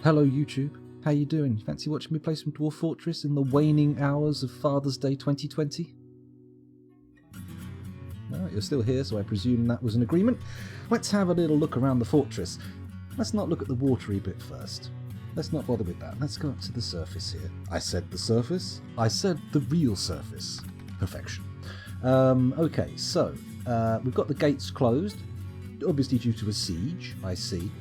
Hello YouTube, how you doing? Fancy watching me play some Dwarf Fortress in the waning hours of Father's Day 2020? No, you're still here, so I presume that was an agreement. Let's have a little look around the fortress. Let's not look at the watery bit first. Let's not bother with that. Let's go up to the surface here. I said the surface. I said the real surface. Perfection. Okay, so we've got the gates closed, obviously due to a siege, I see.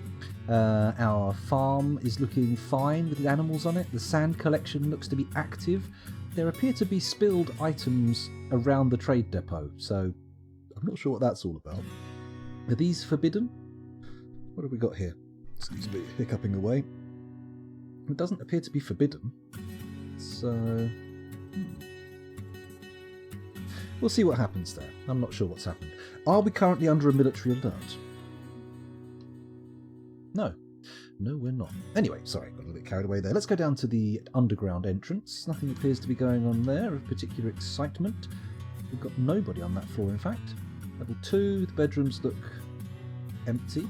Our farm is looking fine with the animals on it. The sand collection looks to be active. There appear to be spilled items around the trade depot, so I'm not sure what that's all about. Are these forbidden? What have we got here? Excuse me, hiccuping away. It doesn't appear to be forbidden, so we'll see what happens there. I'm not sure what's happened. Are we currently under a military alert? No, we're not. Anyway, sorry, got a little bit carried away there. Let's go down to the underground entrance. Nothing appears to be going on there of particular excitement. We've got nobody on that floor, in fact. Level 2, the bedrooms look empty.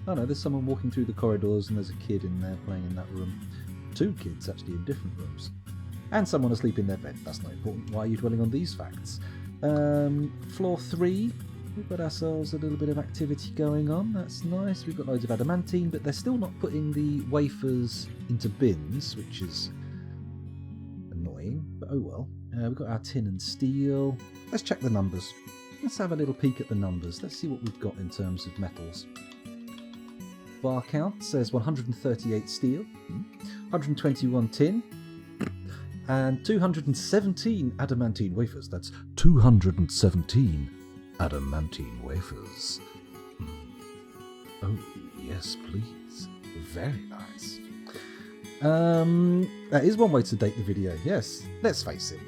Oh no, there's someone walking through the corridors and there's a kid in there playing in that room. 2 kids, actually, in different rooms. And someone asleep in their bed. That's not important. Why are you dwelling on these facts? Floor 3. We've got ourselves a little bit of activity going on. That's nice. We've got loads of adamantine, but they're still not putting the wafers into bins, which is annoying, but oh well. We've got our tin and steel. Let's check the numbers. Let's have a little peek at the numbers. Let's see what we've got in terms of metals. Bar count says 138 steel, 121 tin, and 217 adamantine wafers. That's 217 adamantine wafers. Oh, yes, please. Very nice. That is one way to date the video, yes. Let's face it.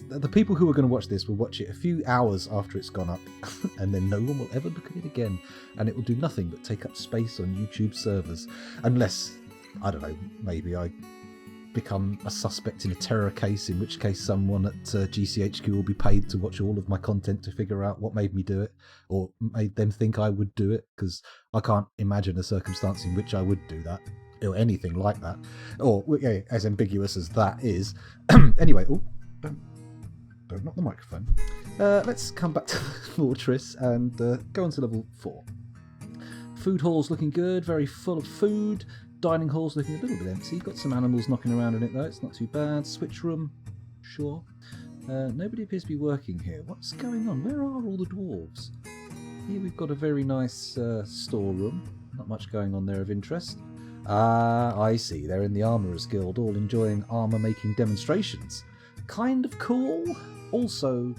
The people who are going to watch this will watch it a few hours after it's gone up, and then no one will ever look at it again, and it will do nothing but take up space on YouTube servers. Unless, I don't know, maybe I become a suspect in a terror case, in which case someone at GCHQ will be paid to watch all of my content to figure out what made me do it, or made them think I would do it, because I can't imagine a circumstance in which I would do that, or anything like that, or yeah, as ambiguous as that is. Anyway, don't knock the microphone. Let's come back to the fortress and go on to level 4. Food hall's looking good, very full of food. Dining hall's looking a little bit empty. Got some animals knocking around in it though, it's not too bad. Switch room, sure. Nobody appears to be working here. What's going on? Where are all the dwarves? Here we've got a very nice storeroom. Not much going on there of interest. Ah, I see. They're in the Armourers Guild, all enjoying armour-making demonstrations. Kind of cool, also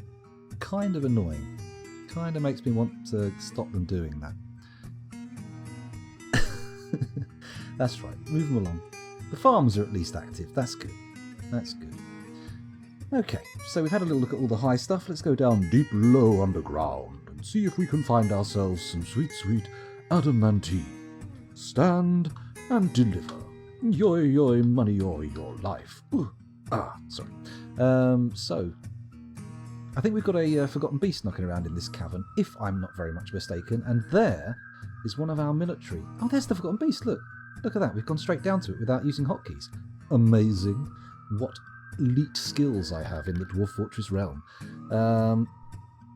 kind of annoying. Kind of makes me want to stop them doing that. That's right, move them along. The farms are at least active, that's good. That's good. Okay, so we've had a little look at all the high stuff. Let's go down deep low underground and see if we can find ourselves some sweet, sweet adamantine. Stand and deliver. Yoy, yoy, money, yoy, your life. Ooh. Sorry. So, I think we've got a forgotten beast knocking around in this cavern, if I'm not very much mistaken, and there is one of our military. Oh, there's the forgotten beast, look. Look at that, we've gone straight down to it without using hotkeys. Amazing. What elite skills I have in the Dwarf Fortress realm.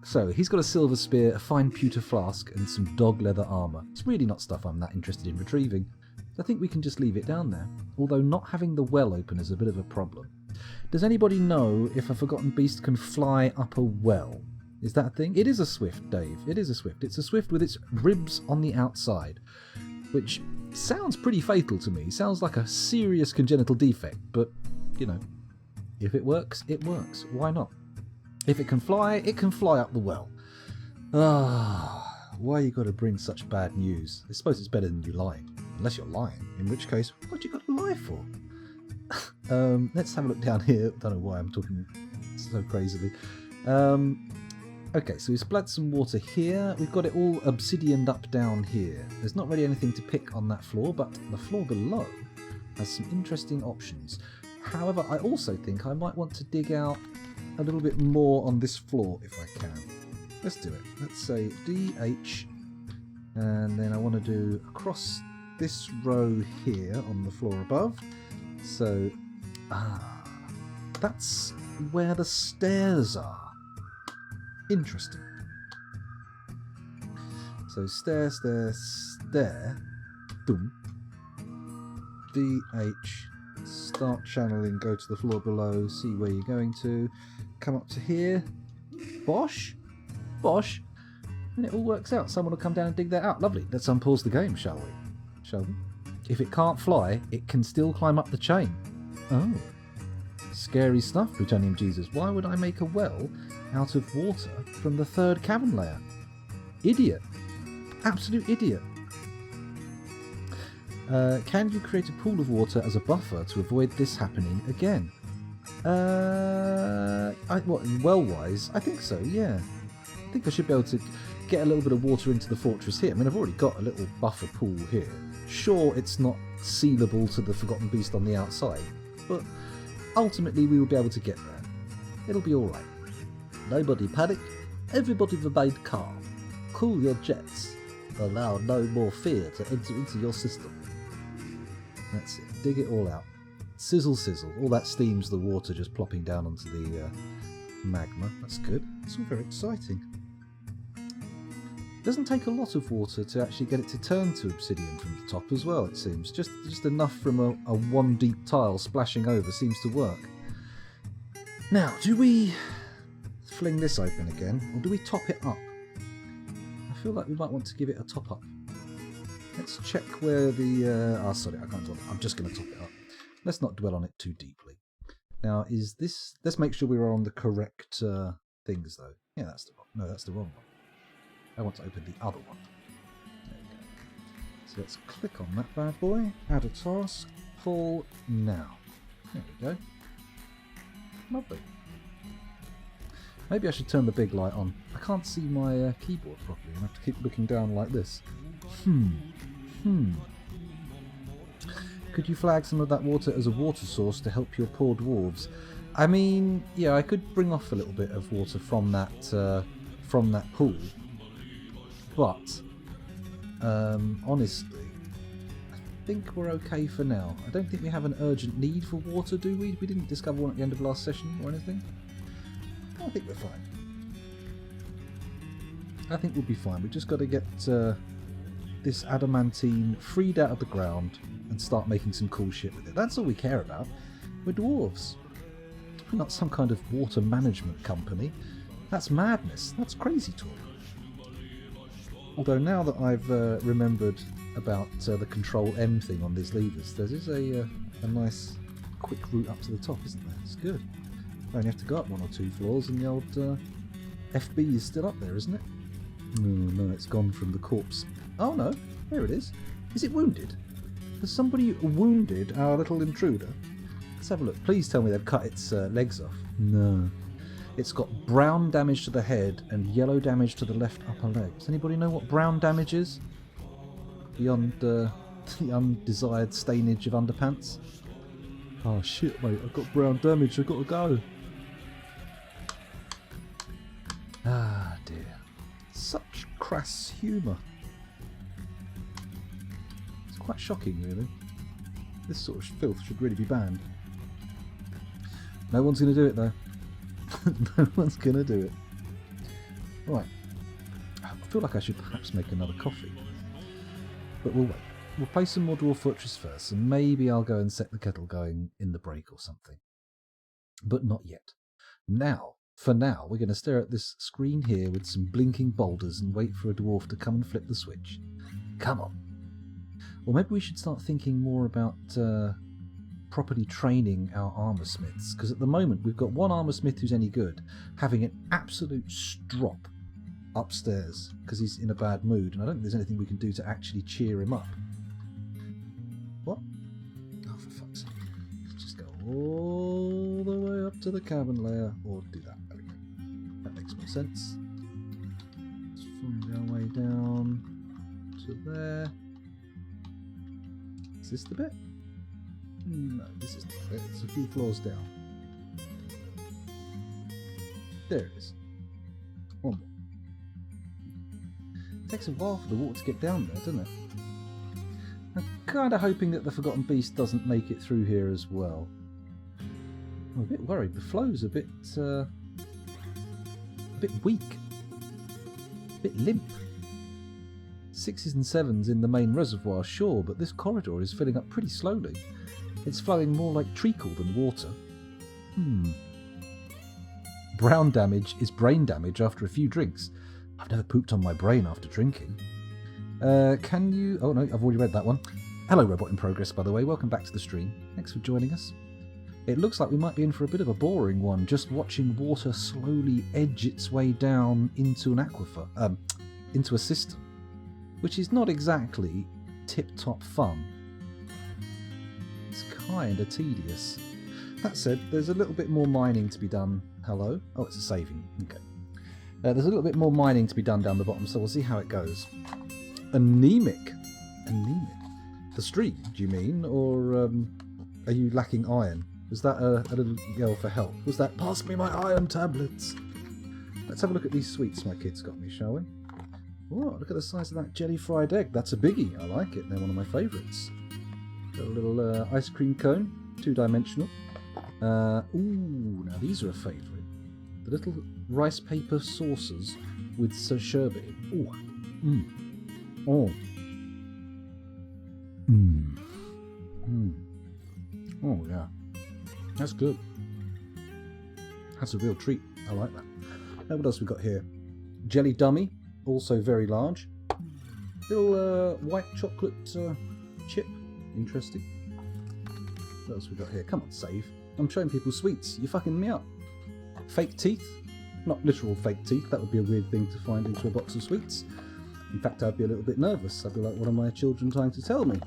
So, he's got a silver spear, a fine pewter flask, and some dog leather armour. It's really not stuff I'm that interested in retrieving. I think we can just leave it down there, although not having the well open is a bit of a problem. Does anybody know if a forgotten beast can fly up a well? Is that a thing? It is a swift, Dave. It is a swift. It's a swift with its ribs on the outside, which sounds pretty fatal to me. Sounds like a serious congenital defect, but, you know, if it works, it works. Why not? If it can fly up the well. Why you got to bring such bad news? I suppose it's better than you lying. Unless you're lying, in which case, what you got to lie for? Let's have a look down here. Don't know why I'm talking so crazily. Okay, so we've splattered some water here. We've got it all obsidianed up down here. There's not really anything to pick on that floor, but the floor below has some interesting options. However, I also think I might want to dig out a little bit more on this floor if I can. Let's do it. Let's say DH, and then I want to do across this row here on the floor above. So, that's where the stairs are. Interesting. So stair, stair, stair. Boom. VH. Start channeling, go to the floor below, see where you're going to. Come up to here. Bosh. Bosh. And it all works out. Someone will come down and dig that out. Lovely. Let's unpause the game, shall we? Shall we? If it can't fly, it can still climb up the chain. Oh. Scary stuff, Plutonium Jesus. Why would I make a well out of water from the third cavern layer? Idiot. Absolute idiot. Can you create a pool of water as a buffer to avoid this happening again? Well-wise? I think so, yeah. I think I should be able to get a little bit of water into the fortress here. I mean, I've already got a little buffer pool here. Sure, it's not sealable to the Forgotten Beast on the outside, but ultimately we will be able to get there. It'll be alright. Nobody panic. Everybody remain calm. Cool your jets. Allow no more fear to enter into your system. That's it. Dig it all out. Sizzle, sizzle. All that steam's the water just plopping down onto the magma. That's good. It's all very exciting. It doesn't take a lot of water to actually get it to turn to obsidian from the top as well, it seems. Just enough from a one deep tile splashing over seems to work. Now, do we fling this open again, or do we top it up? I feel like we might want to give it a top up. Let's check where the... sorry, I can't dwell. I'm just going to top it up. Let's not dwell on it too deeply. Now, is this... Let's make sure we're on the correct things, though. Yeah, that's the wrong... No, that's the wrong one. I want to open the other one. There we go. So let's click on that bad boy. Add a task. Pull now. There we go. Lovely. Maybe I should turn the big light on. I can't see my keyboard properly. I have to keep looking down like this. Could you flag some of that water as a water source to help your poor dwarves? I mean, yeah, I could bring off a little bit of water from that pool, but honestly, I think we're okay for now. I don't think we have an urgent need for water, do we? We didn't discover one at the end of last session or anything. I think we're fine. I think we'll be fine. We've just got to get this adamantine freed out of the ground and start making some cool shit with it. That's all we care about. We're dwarves. We're not some kind of water management company. That's madness. That's crazy talk. Although now that I've remembered about the Control M thing on these levers, there is a nice quick route up to the top, isn't there? It's good. I only have to go up 1 or 2 floors and the old FB is still up there, isn't it? Oh no, it's gone from the corpse. Oh no, there it is. Is it wounded? Has somebody wounded our little intruder? Let's have a look. Please tell me they've cut its legs off. No. It's got brown damage to the head and yellow damage to the left upper leg. Does anybody know what brown damage is? Beyond the undesired stainage of underpants? Oh shit, mate, I've got brown damage, I've got to go. Ah dear. Such crass humour. It's quite shocking, really. This sort of filth should really be banned. No one's going to do it, though. No one's going to do it. Right. I feel like I should perhaps make another coffee. But we'll wait. We'll play some more Dwarf Fortress first, and maybe I'll go and set the kettle going in the break or something. But not yet. Now, for now, we're going to stare at this screen here with some blinking boulders and wait for a dwarf to come and flip the switch. Come on. Or maybe we should start thinking more about properly training our armour smiths, because at the moment we've got one armour smith who's any good, having an absolute strop upstairs because he's in a bad mood, and I don't think there's anything we can do to actually cheer him up. What? Oh, for fuck's sake. Let's just go all the way up to the cavern layer, or do that. There we go. That makes more sense. Let's find our way down to there. Is this the bit? No, this isn't the bit. It's a few floors down. There it is. One more. It takes a while for the water to get down there, doesn't it? kind of hoping that the Forgotten Beast doesn't make it through here as well. I'm a bit worried. The flow's a bit weak, a bit limp. 6s and 7s in the main reservoir, sure, but this corridor is filling up pretty slowly. It's flowing more like treacle than water. Brown damage is brain damage after a few drinks. I've never pooped on my brain after drinking. Can you... Oh no, I've already read that one. Hello, Robot in Progress, by the way. Welcome back to the stream. Thanks for joining us. It looks like we might be in for a bit of a boring one, just watching water slowly edge its way down into an aquifer, into a system, which is not exactly tip-top fun. It's kind of tedious. That said, there's a little bit more mining to be done. Hello? Oh, it's a saving. Okay. There's a little bit more mining to be done down the bottom, so we'll see how it goes. Anemic. Anemic. The stream, do you mean? Or are you lacking iron? Was that a little yell for help? Was that, pass me my iron tablets? Let's have a look at these sweets my kids got me, shall we? Oh, look at the size of that jelly fried egg. That's a biggie. I like it. They're one of my favourites. Got a little ice cream cone, 2-dimensional. Ooh, now these are a favourite. The little rice paper saucers with sherbet in. Ooh. Oh. Oh, yeah. That's good. That's a real treat. I like that. Now, what else we got here? Jelly dummy, also very large. Little white chocolate chip. Interesting. What else we got here? Come on, save. I'm showing people sweets. You're fucking me up. Fake teeth. Not literal fake teeth. That would be a weird thing to find into a box of sweets. In fact, I'd be a little bit nervous. I'd be like, what are my children trying to tell me?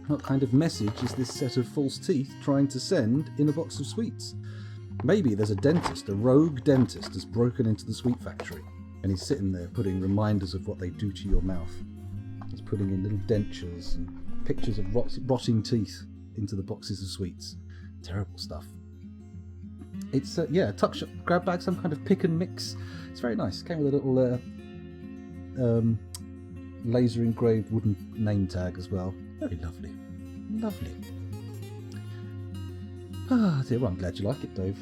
What kind of message is this set of false teeth trying to send in a box of sweets? Maybe there's a dentist, a rogue dentist has broken into the sweet factory and he's sitting there putting reminders of what they do to your mouth. He's putting in little dentures and pictures of rotting teeth into the boxes of sweets. Terrible stuff. It's, yeah, a tuck shop grab bag, some kind of pick and mix. It's very nice. Came with a little laser engraved wooden name tag as well. Very lovely. Lovely. Ah, dear, well, I'm glad you like it, Dave.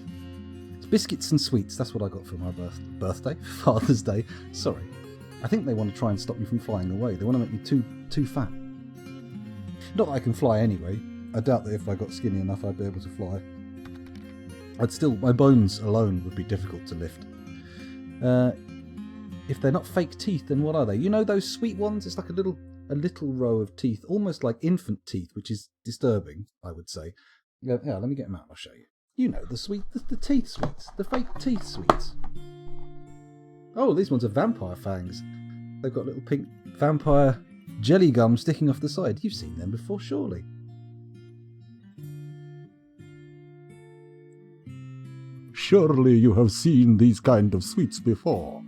It's biscuits and sweets. That's what I got for my birthday. Father's Day. Sorry. I think they want to try and stop me from flying away. They want to make me too fat. Not that I can fly anyway. I doubt that if I got skinny enough I'd be able to fly. My bones alone would be difficult to lift. If they're not fake teeth, then what are they? You know those sweet ones? It's like a little row of teeth, almost like infant teeth, which is disturbing, I would say. Yeah, let me get them out and I'll show you. You know, the teeth sweets, the fake teeth sweets. Oh, these ones are vampire fangs. They've got little pink vampire jelly gum sticking off the side. You've seen them before, surely. Surely you have seen these kind of sweets before.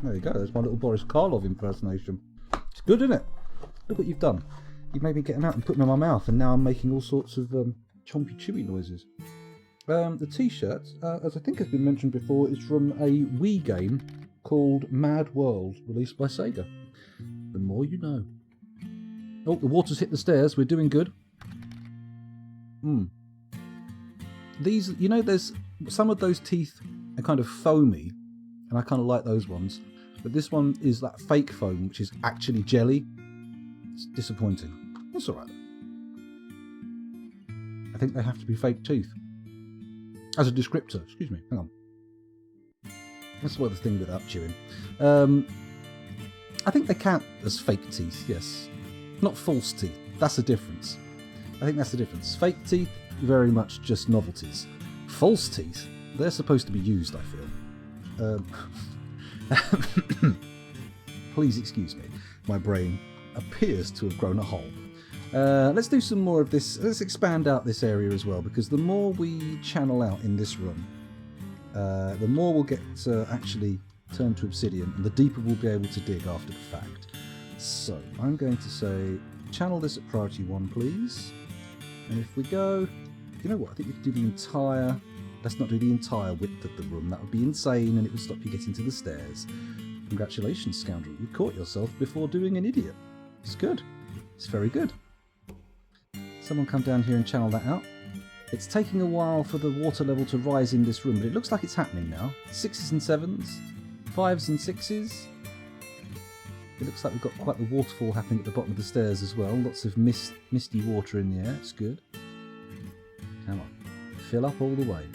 There you go, there's my little Boris Karloff impersonation. It's good, isn't it? Look what you've done. You've made me get them out and put them in my mouth, and now I'm making all sorts of chompy chewy noises. The t-shirt, as I think has been mentioned before, is from a Wii game called Mad World, released by Sega. The more you know. Oh, the water's hit the stairs. We're doing good. These, you know, there's some of those teeth are kind of foamy, and I kind of like those ones. But this one is that fake foam, which is actually jelly. It's disappointing. It's alright. I think they have to be fake teeth. As a descriptor. Excuse me, hang on. That's why the thing without chewing. I think they count as fake teeth, yes. Not false teeth. That's the difference. I think that's the difference. Fake teeth, very much just novelties. False teeth, they're supposed to be used, I feel. Please excuse me. My brain appears to have grown a hole. Let's do some more of this. Let's expand out this area as well, because the more we channel out in this room, the more we'll get actually turned to obsidian, and the deeper we'll be able to dig after the fact. So I'm going to say, channel this at priority 1, please. And if we go, you know what, I think we can do the entire, let's not do the entire width of the room. That would be insane and it would stop you getting to the stairs. Congratulations, scoundrel, you caught yourself before doing an idiot. It's good. It's very good. Someone come down here and channel that out. It's taking a while for the water level to rise in this room, but it looks like it's happening now. 6s and 7s, 5s and 6s. It looks like we've got quite the waterfall happening at the bottom of the stairs as well. Lots of misty water in the air. It's good. Come on. Fill up all the way.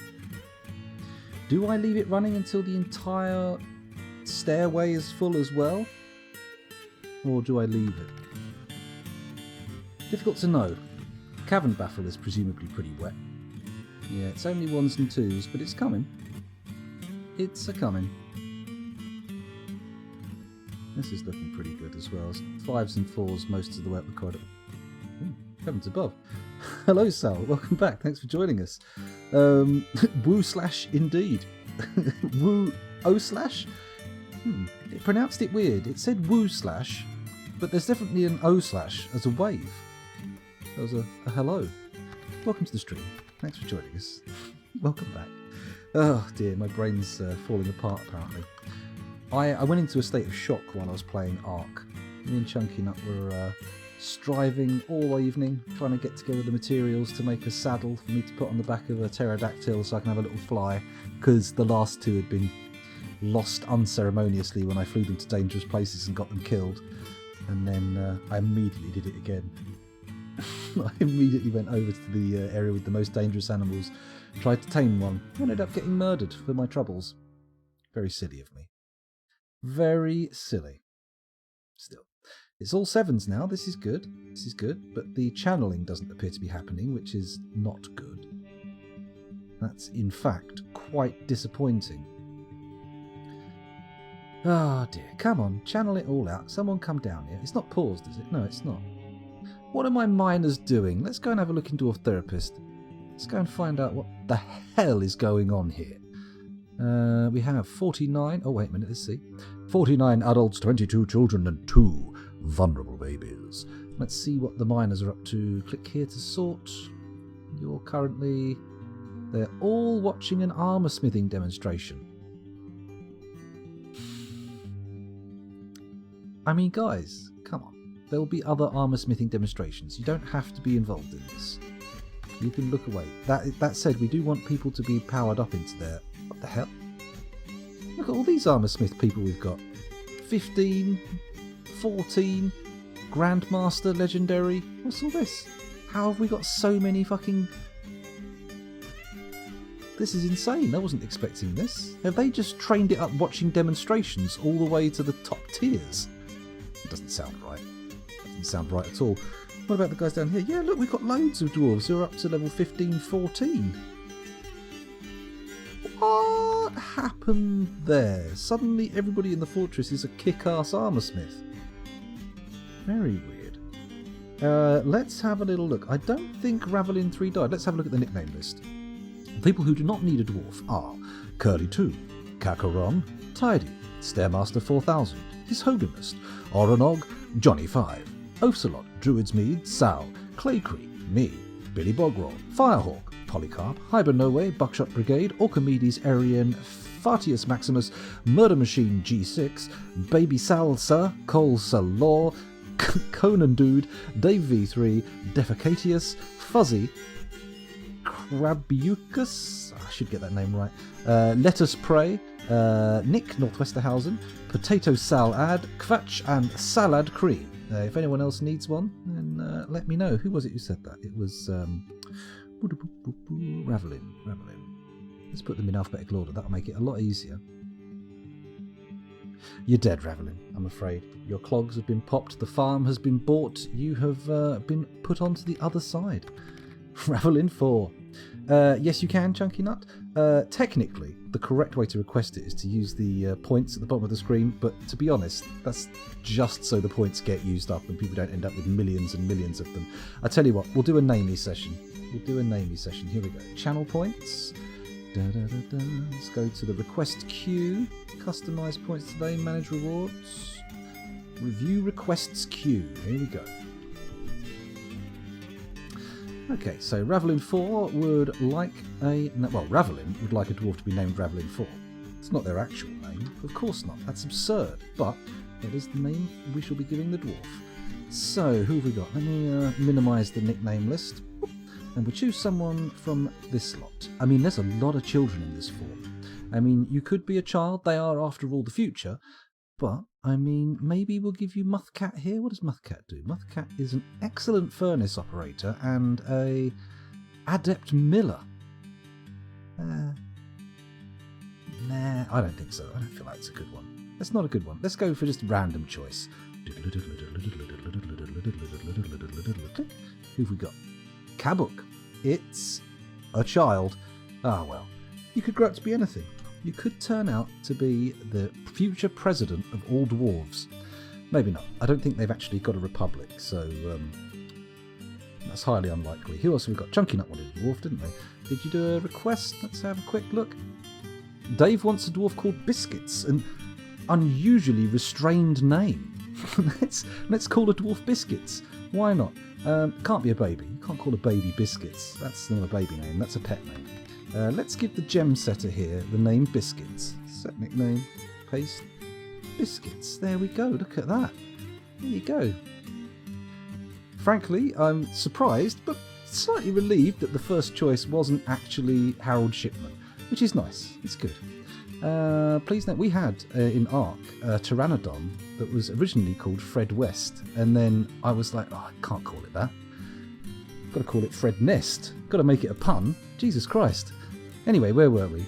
Do I leave it running until the entire stairway is full as well? Or do I leave it? Difficult to know. Cavern baffle is presumably pretty wet. Yeah, it's only 1s and 2s, but it's coming. It's a-coming. This is looking pretty good as well. 5s and 4s most of the way up the corridor. Heavens above. Hello, Sal. Welcome back. Thanks for joining us. Woo slash indeed. Woo o slash? It pronounced it weird. It said woo slash, but there's definitely an o slash as a wave. That was a hello. Welcome to the stream. Thanks for joining us. Welcome back. Oh dear, my brain's falling apart apparently. I went into a state of shock while I was playing Ark. Me and Chunky Nut were striving all evening, trying to get together the materials to make a saddle for me to put on the back of a pterodactyl so I can have a little fly, because the last two had been lost unceremoniously when I flew them to dangerous places and got them killed. And then I immediately did it again. I immediately went over to the area with the most dangerous animals, tried to tame one, ended up getting murdered for my troubles. Very silly of me. Very silly. Still. It's all 7s now. This is good. This is good. But the channeling doesn't appear to be happening, which is not good. That's, in fact, quite disappointing. Ah, dear. Come on. Channel it all out. Someone come down here. It's not paused, is it? No, it's not. What are my miners doing? Let's go and have a look into a therapist. Let's go and find out what the hell is going on here. We have 49... Oh, wait a minute. Let's see. 49 adults, 22 children, and 2 vulnerable babies. Let's see what the miners are up to. Click here to sort. You're currently... They're all watching an armour smithing demonstration. I mean, guys, come on. There'll be other armour smithing demonstrations. You don't have to be involved in this. You can look away. That said, we do want people to be powered up into there. What the hell? Look at all these armour smith people we've got. 15, 14, Grandmaster, Legendary. What's all this? How have we got so many fucking... This is insane. I wasn't expecting this. Have they just trained it up watching demonstrations all the way to the top tiers? It doesn't sound right. It doesn't sound right at all. What about the guys down here? Yeah, look, we've got loads of dwarves who are up to level 15, 14. What happened there? Suddenly everybody in the fortress is a kick-ass armoursmith. Very weird. Let's have a little look. I don't think Ravelin 3 died. Let's have a look at the nickname list. People who do not need a dwarf are Curly 2, Kakaron, Tidy, Stairmaster 4000, His Holiness, Oronog, Johnny 5, Ocelot, Druid's Mead, Sal, Clay Creek, me, Billy Bogrol, Firehawk, Polycarp, Hibernoe, Buckshot Brigade, Orchimedes Arian, Fatius Maximus, Murder Machine G6, Baby Salsa, Cole Salor, Conan Dude, Dave V3, Defecatius, Fuzzy, Crabucus, I should get that name right, Let Us Pray, Nick Northwesterhausen, Potato Salad, Kvatch, and Salad Cream. If anyone else needs one, then let me know. Who was it who said that? It was Ravelin. Let's put them in alphabetical order. That'll make it a lot easier. You're dead, Ravelin, I'm afraid. Your clogs have been popped. The farm has been bought. You have been put onto the other side. Ravelin 4. Yes, you can, Chunky Nut. Technically, the correct way to request it is to use the points at the bottom of the screen, but to be honest, that's just so the points get used up and people don't end up with millions and millions of them. I tell you what, we'll do a namey session. Here we go. Channel points. Let's go to the request queue. Customize points today. Manage rewards. Review requests queue. Here we go. Okay, so Ravelin 4 would like a... Well, Ravelin would like a dwarf to be named Ravelin 4. It's not their actual name. Of course not. That's absurd. But it is the name we shall be giving the dwarf. So, who have we got? Let me minimise the nickname list. And we'll choose someone from this lot. I mean, there's a lot of children in this form. I mean, you could be a child. They are, after all, the future. But, I mean, maybe we'll give you Muthcat here. What does Muthcat do? Muthcat is an excellent furnace operator and a adept miller. Nah, I don't think so. I don't feel like it's a good one. That's not a good one. Let's go for just a random choice. Who've we got? Kabuk. It's a child. Ah, well. You could grow up to be anything. You could turn out to be the future president of all dwarves. Maybe not. I don't think they've actually got a republic, so that's highly unlikely. Who else have we got? Chunky Nut wanted a dwarf, didn't they? Did you do a request? Let's have a quick look. Dave wants a dwarf called Biscuits, an unusually restrained name. let's call a dwarf Biscuits. Why not? Can't be a baby. You can't call a baby Biscuits. That's not a baby name. That's a pet name. Let's give the gem setter here the name Biscuits. Set nickname. Paste. Biscuits. There we go. Look at that. There you go. Frankly, I'm surprised, but slightly relieved that the first choice wasn't actually Harold Shipman, which is nice. It's good. Please note, we had in Ark a Pteranodon that was originally called Fred West, and then I was like, oh, I can't call it that. Got to call it Fred Nest. Got to make it a pun. Jesus Christ. Anyway, where were we?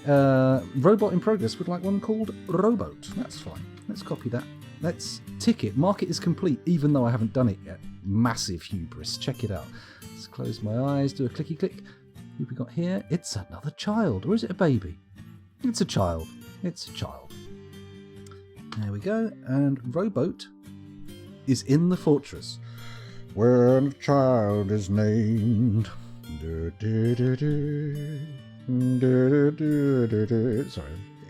Robot in Progress would like one called Rowboat. That's fine. Let's copy that. Let's tick it. Mark it as complete, even though I haven't done it yet. Massive hubris. Check it out. Let's close my eyes, do a clicky click. Who have we got here? It's another child. Or is it a baby? It's a child. It's a child. There we go. And Rowboat is in the fortress. When a child is named. Sorry, getting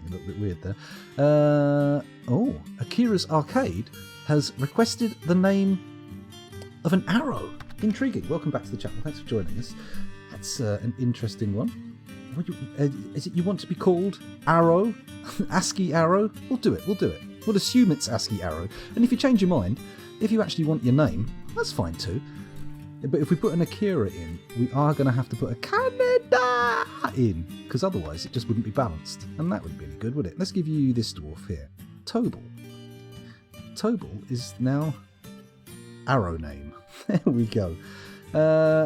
a little bit weird there. Akira's Arcade has requested the name of an arrow. Intriguing. Welcome back to the channel. Thanks for joining us. That's an interesting one. Is it you want to be called Arrow? ASCII Arrow? We'll do it. We'll assume it's ASCII Arrow. And if you change your mind, if you actually want your name, that's fine too. But if we put an Akira in, we are going to have to put a Canada in, because otherwise it just wouldn't be balanced. And that wouldn't be any good, would it? Let's give you this dwarf here. Tobal. Tobal is now Arrow name. There we go.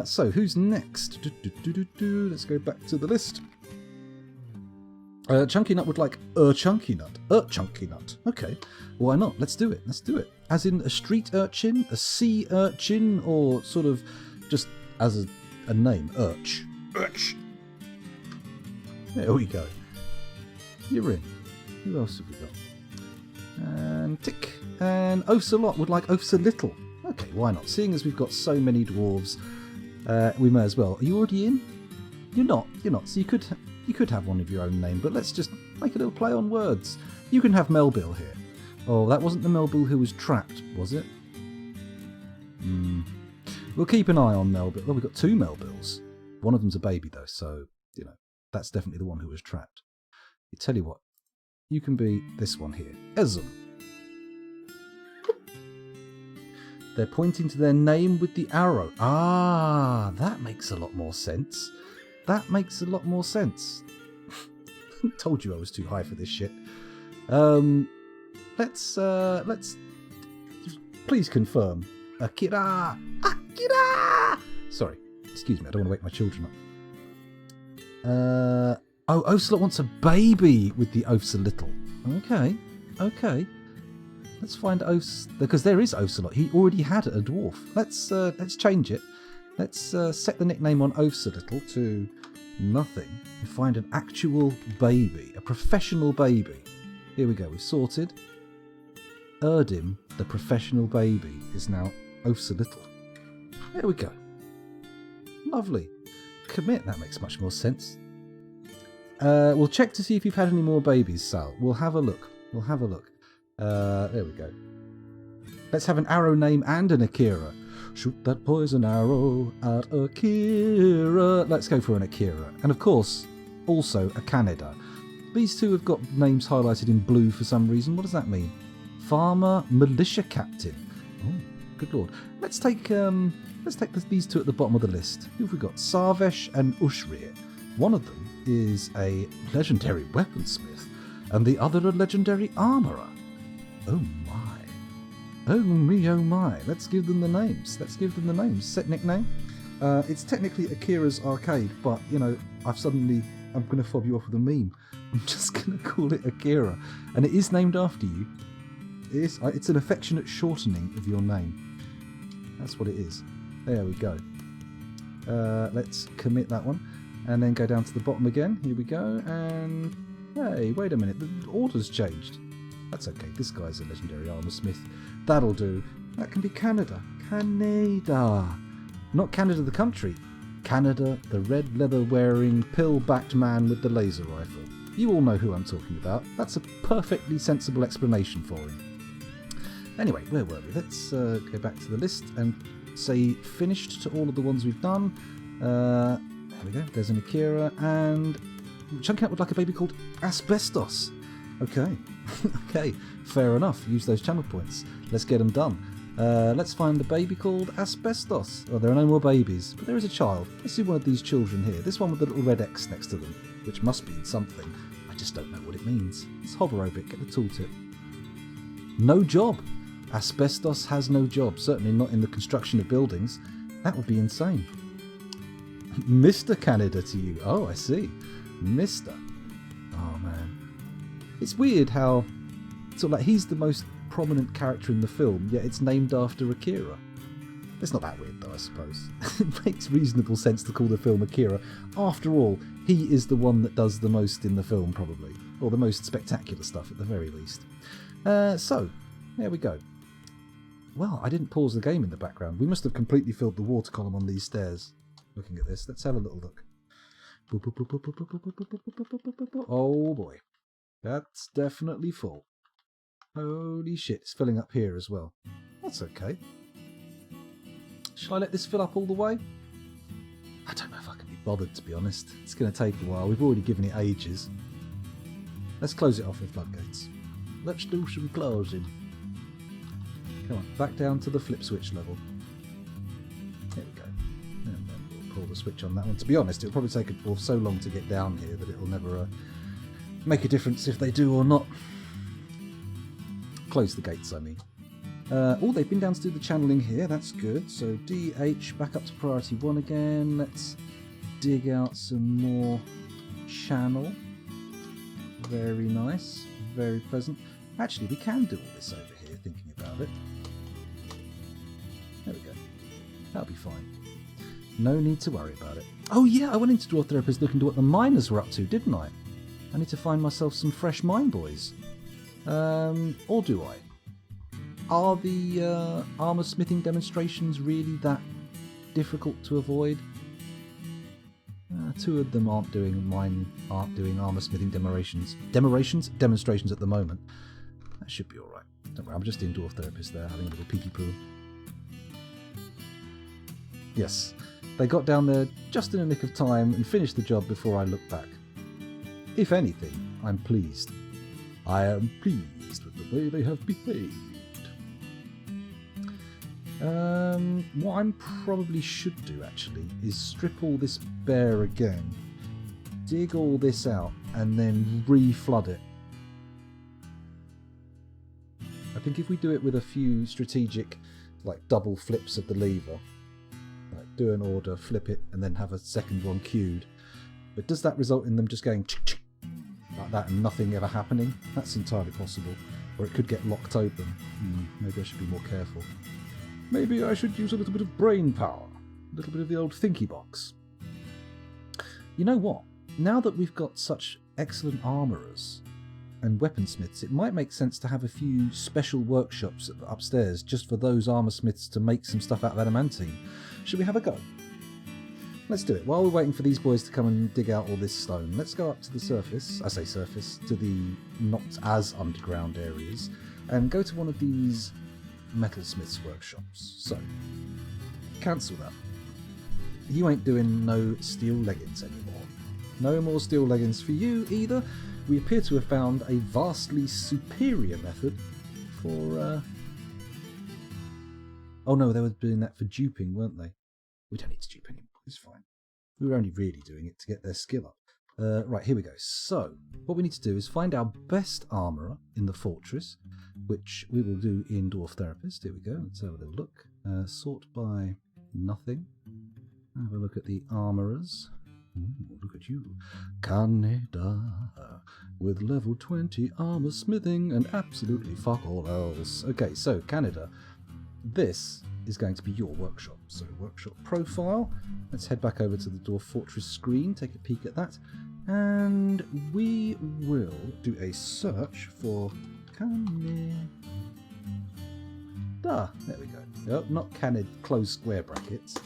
So, who's next? Let's go back to the list. Chunky Nut would like Chunky Nut. Chunky Nut. Okay, why not? Let's do it. As in a street urchin, a sea urchin, or sort of just as a name. Urch. There we go. You're in. Who else have we got? And tick. And Ocelot would like Little. Okay, why not? Seeing as we've got so many dwarves, we may as well. Are you already in? You're not. So you could have one of your own name, but let's just make a little play on words. You can have Melville here. Oh, that wasn't the Melville who was trapped, was it? We'll keep an eye on Melville. Well, we've got two Melvilles. One of them's a baby, though, so, that's definitely the one who was trapped. I tell you what, you can be this one here. Ezum. They're pointing to their name with the arrow. Ah, that makes a lot more sense. Told you I was too high for this shit. Let's please confirm. Akira! Sorry, excuse me, I don't want to wake my children up. Ocelot wants a baby with the Little. Okay. Let's find because there is Ocelot. He already had a dwarf. Let's change it. Let's set the nickname on Little to nothing and find an actual baby, a professional baby. Here we go. We've sorted. Erdim, the professional baby, is now Little. There we go. Lovely. Commit. That makes much more sense. We'll check to see if you've had any more babies, Sal. We'll have a look. There we go. Let's have an arrow name and an Akira. Shoot that poison arrow at Akira. Let's go for an Akira. And of course, also a Canada. These two have got names highlighted in blue for some reason. What does that mean? Farmer Militia Captain. Oh, Good lord. Let's take these two at the bottom of the list. Who have we got? Sarvesh and Ushrir. One of them is a legendary weaponsmith, and the other a legendary armourer. Oh my. Oh me, oh my. Let's give them the names. Set nickname. It's technically Akira's arcade, but, you know, I'm going to fob you off with a meme. I'm just going to call it Akira. And it is named after you. It's an affectionate shortening of your name. That's what it is. There we go. Let's commit that one. And then go down to the bottom again. Here we go. And, hey, wait a minute. The order's changed. That's okay. This guy's a legendary armor smith. That'll do. That can be Canada. Canada. Not Canada the country. Canada, the red leather-wearing, pill-backed man with the laser rifle. You all know who I'm talking about. That's a perfectly sensible explanation for him. Anyway, where were we? Let's go back to the list and say finished to all of the ones we've done. There we go. There's an Akira, and chunking up with like a baby called Asbestos. Okay. Okay, fair enough. Use those channel points. Let's get them done. Let's find the baby called Asbestos. Oh, there are no more babies, but there is a child. Let's see one of these children here. This one with the little red X next to them, which must mean something. I just don't know what it means. Let's hover over it, get the tooltip. No job. Asbestos has no job, certainly not in the construction of buildings. That would be insane. Mr. Canada to you. Oh, I see. Mr. Oh, man. It's weird how, sort of like, he's the most prominent character in the film, yet it's named after Akira. It's not that weird, though, I suppose. It makes reasonable sense to call the film Akira. After all, he is the one that does the most in the film, probably. Or the most spectacular stuff, at the very least. So, there we go. Well, I didn't pause the game in the background. We must have completely filled the water column on these stairs. Looking at this, let's have a little look. Oh boy, that's definitely full. Holy shit, it's filling up here as well. That's okay. Shall I let this fill up all the way? I don't know if I can be bothered, to be honest. It's going to take a while. We've already given it ages. Let's close it off with floodgates. Let's do some closing. Come on, back down to the flip switch level. There we go. And then we'll pull the switch on that one. To be honest, it'll probably take so long to get down here that it'll never make a difference if they do or not. Close the gates, I mean. Oh, they've been down to do the channeling here. That's good. So DH, back up to priority 1 again. Let's dig out some more channel. Very nice. Very pleasant. Actually, we can do all this over here, thinking about it. There we go. That'll be fine. No need to worry about it. Oh yeah, I went into Dwarf Therapist looking to what the miners were up to, didn't I? I need to find myself some fresh mine boys. Or do I? Are the armour smithing demonstrations really that difficult to avoid? 2 of them aren't doing armour smithing demonstrations at the moment. That should be alright. Don't worry, I'm just in Dwarf Therapist there, having a little peeky poo. Yes, they got down there just in a nick of time and finished the job before I looked back. If anything, I'm pleased. I am pleased with the way they have behaved. What I probably should do, actually, is strip all this bare again, dig all this out, and then re-flood it. I think if we do it with a few strategic, like, double flips of the lever, like do an order, flip it, and then have a second one queued. But does that result in them just going like that and nothing ever happening? That's entirely possible. Or it could get locked open. Maybe I should be more careful. Maybe I should use a little bit of brain power. A little bit of the old thinky box. You know what? Now that we've got such excellent armourers and weaponsmiths, it might make sense to have a few special workshops upstairs just for those armoursmiths to make some stuff out of adamantine. Should we have a go? Let's do it. While we're waiting for these boys to come and dig out all this stone, let's go up to the surface, I say surface, to the not as underground areas, and go to one of these metalsmiths workshops. So, cancel that. You ain't doing no steel leggings anymore. No more steel leggings for you either. We appear to have found a vastly superior method for Oh no, they were doing that for duping, weren't they? We don't need to dupe anymore. It's fine. We were only really doing it to get their skill up. Right, here we go. So, what we need to do is find our best armourer in the fortress, which we will do in Dwarf Therapist. Here we go. Let's have a little look. Sort by nothing. Have a look at the armourers. Ooh, look at you. Canada, with level 20 armour smithing and absolutely fuck all else. Okay, so Canada, this is going to be your workshop. So workshop profile. Let's head back over to the Dwarf Fortress screen, take a peek at that, and we will do a search for Canada. There we go. Oh, not Canada, close square brackets.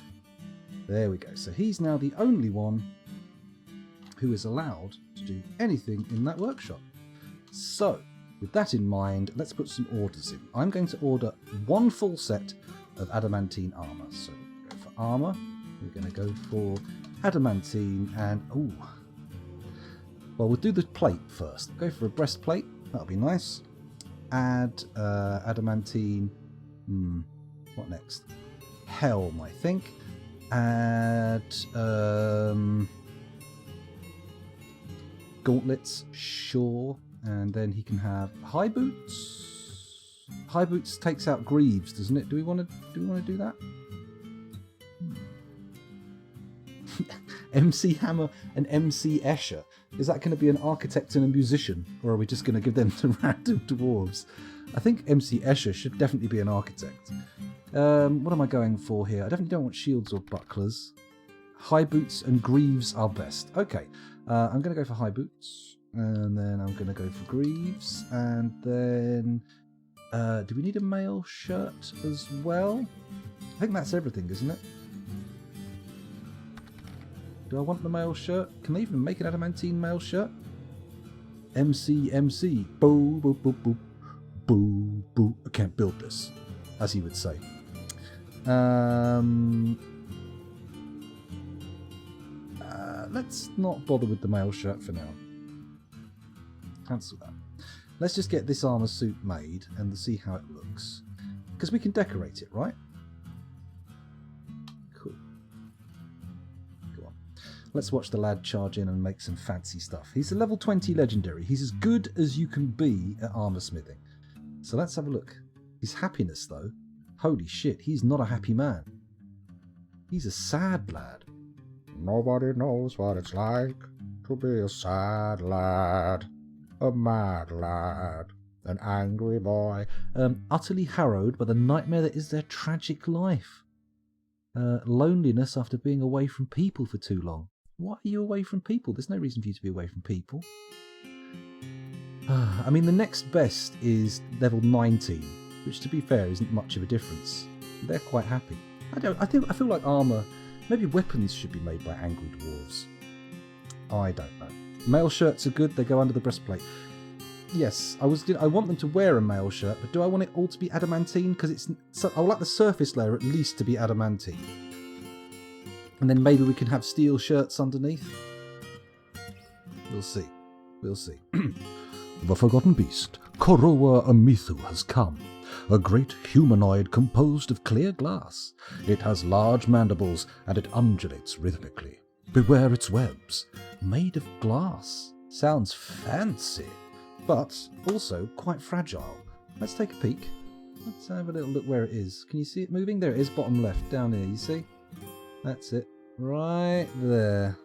There we go. So he's now the only one who is allowed to do anything in that workshop. So, with that in mind, let's put some orders in. I'm going to order one full set of adamantine armour. So, we go for armour. We're going to go for adamantine and... ooh. Well, we'll do the plate first. Go for a breastplate. That'll be nice. Add adamantine... what next? Helm, I think. Add gauntlets, sure, and then he can have high boots. High boots takes out greaves, doesn't it? Do we want to do that? MC Hammer and MC Escher. Is that going to be an architect and a musician, or are we just going to give them to random dwarves? I think MC Escher should definitely be an architect. What am I going for here? I definitely don't want shields or bucklers. High boots and greaves are best. Okay, I'm going to go for high boots, and then I'm going to go for greaves, and then... do we need a mail shirt as well? I think that's everything, isn't it? Do I want the mail shirt? Can they even make an adamantine mail shirt? MC. Boo, boo, boo, boo. Boo, boo. I can't build this, as he would say. Let's not bother with the mail shirt for now. Cancel that. Let's just get this armour suit made and see how it looks. Because we can decorate it, right? Cool. Go on. Let's watch the lad charge in and make some fancy stuff. He's a level 20 legendary. He's as good as you can be at armour smithing. So let's have a look. His happiness, though. Holy shit, he's not a happy man. He's a sad lad. Nobody knows what it's like to be a sad lad, a mad lad, an angry boy. Utterly harrowed by the nightmare that is their tragic life. Loneliness after being away from people for too long. Why are you away from people? There's no reason for you to be away from people. I mean, the next best is level 19, which, to be fair, isn't much of a difference. They're quite happy. I feel like armour, maybe weapons should be made by angry dwarves. I don't know. Mail shirts are good. They go under the breastplate. Yes, I want them to wear a mail shirt, but do I want it all to be adamantine? Because I would like the surface layer at least to be adamantine, and then maybe we can have steel shirts underneath. We'll see. We'll see. The forgotten beast, Korowa Amithu, has come. A great humanoid composed of clear glass. It has large mandibles and it undulates rhythmically. Beware its webs. Made of glass. Sounds fancy, but also quite fragile. Let's take a peek. Let's have a little look where it is. Can you see it moving? There it is, bottom left, down here, you see? That's it. Right there.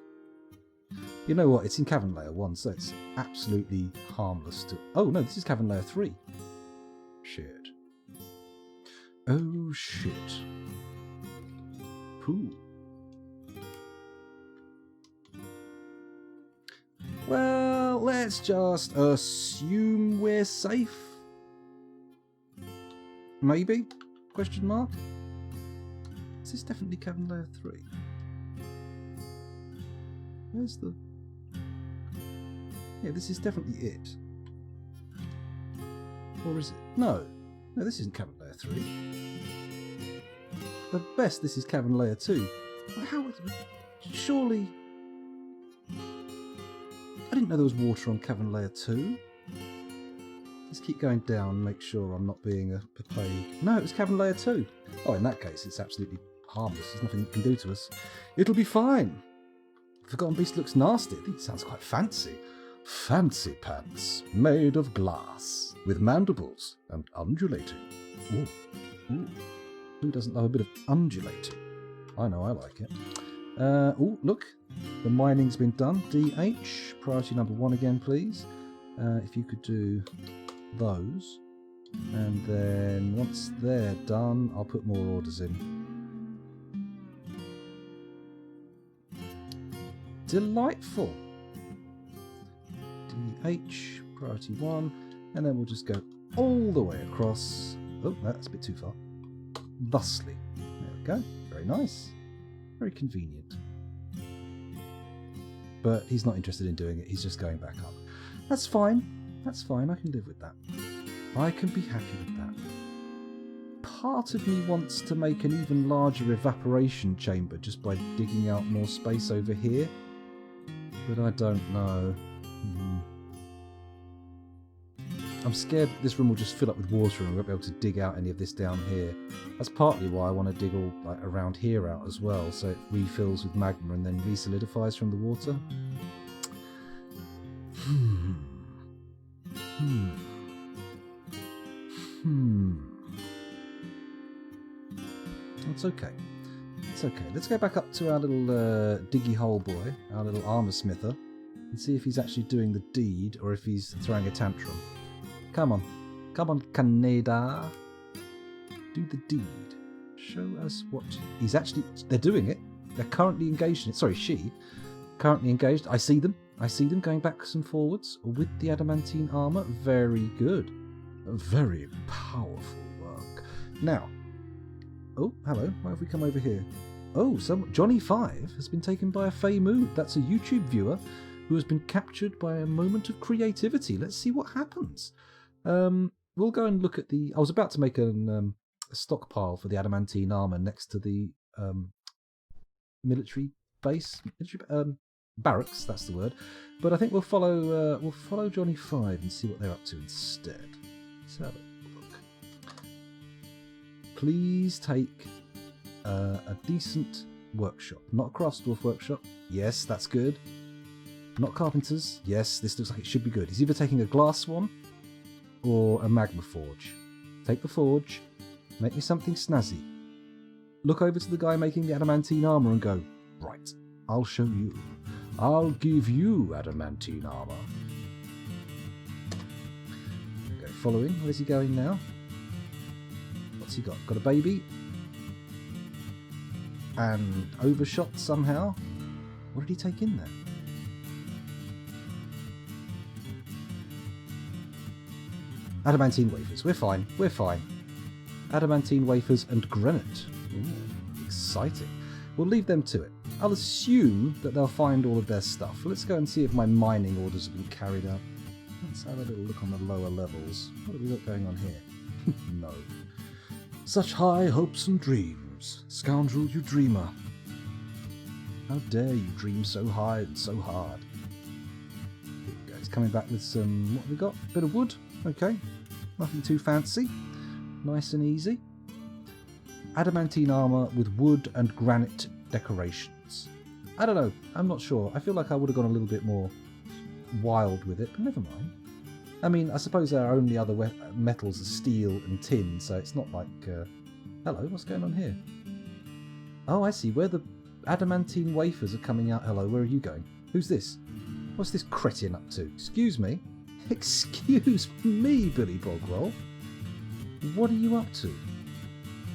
You know what? It's in Cavern Layer 1, so it's absolutely harmless to... Oh, no, this is Cavern Layer 3. Shit. Oh, shit. Pooh. Well, let's just assume we're safe. Maybe? Question mark? Is this definitely Cavern Layer 3? Where's the... Yeah, this is definitely it. Or is it? No. No, this isn't Cavern Layer 3. The best, this is Cavern Layer 2. How... Surely... I didn't know there was water on Cavern Layer 2. Let's keep going down, make sure I'm not being a plague. No, it was cabin layer 2. Oh, in that case, it's absolutely harmless. There's nothing it can do to us. It'll be fine. Forgotten Beast looks nasty. I think it sounds quite fancy. Fancy pants, made of glass, with mandibles and undulating. Ooh. Ooh. Who doesn't love a bit of undulating? I know I like it. Oh, look. The mining's been done. DH, priority number 1 again, please. If you could do those. And then once they're done, I'll put more orders in. Delightful. DH, priority 1. And then we'll just go all the way across. Oh, that's a bit too far. Thusly. There we go. Very nice. Very convenient. But he's not interested in doing it. He's just going back up. That's fine. That's fine. I can live with that. I can be happy with that. Part of me wants to make an even larger evaporation chamber just by digging out more space over here. But I don't know. I'm scared that this room will just fill up with water and we won't be able to dig out any of this down here. That's partly why I want to dig all like around here out as well, so it refills with magma and then re-solidifies from the water. It's okay. It's okay. Let's go back up to our little diggy hole boy, our little armor smither, and see if he's actually doing the deed or if he's throwing a tantrum. Come on. Come on, Canada. Do the deed. Show us what... He's actually... They're doing it. They're currently engaged in it. Sorry, she. Currently engaged. I see them. I see them going backwards and forwards with the adamantine armour. Very good. Very powerful work. Now... Oh, hello. Why have we come over here? Oh, Johnny5 has been taken by a Fey Mood. That's a YouTube viewer who has been captured by a moment of creativity. Let's see what happens. We'll go and look at the... I was about to make a stockpile for the adamantine armour next to the military base. Barracks, that's the word. But I think we'll follow Johnny5 and see what they're up to instead. Let's have a look. Please take a decent workshop. Not a craft dwarf workshop. Yes, that's good. Not carpenters. Yes, this looks like it should be good. He's either taking a glass one or a magma forge. Take the forge. Make me something snazzy. Look over to the guy making the adamantine armour and go, right, I'll show you. I'll give you adamantine armour. Okay, following. Where's he going now? What's he got? Got a baby? And overshot somehow? What did he take in there? Adamantine wafers. We're fine. We're fine. Adamantine wafers and granite. Ooh, exciting. We'll leave them to it. I'll assume that they'll find all of their stuff. Let's go and see if my mining orders have been carried out. Let's have a little look on the lower levels. What have we got going on here? No. Such high hopes and dreams. Scoundrel, you dreamer. How dare you dream so high and so hard. Here we go. He's coming back with some... What have we got? A bit of wood. Okay. Nothing too fancy. Nice and easy. Adamantine armour with wood and granite decorations. I don't know. I'm not sure. I feel like I would have gone a little bit more wild with it, but never mind. I mean, I suppose our only other metals are steel and tin, so it's not like... Hello, what's going on here? Oh, I see. Where the adamantine wafers are coming out. Hello, where are you going? Who's this? What's this cretin up to? Excuse me? Excuse me, Billy Bogrol. What are you up to?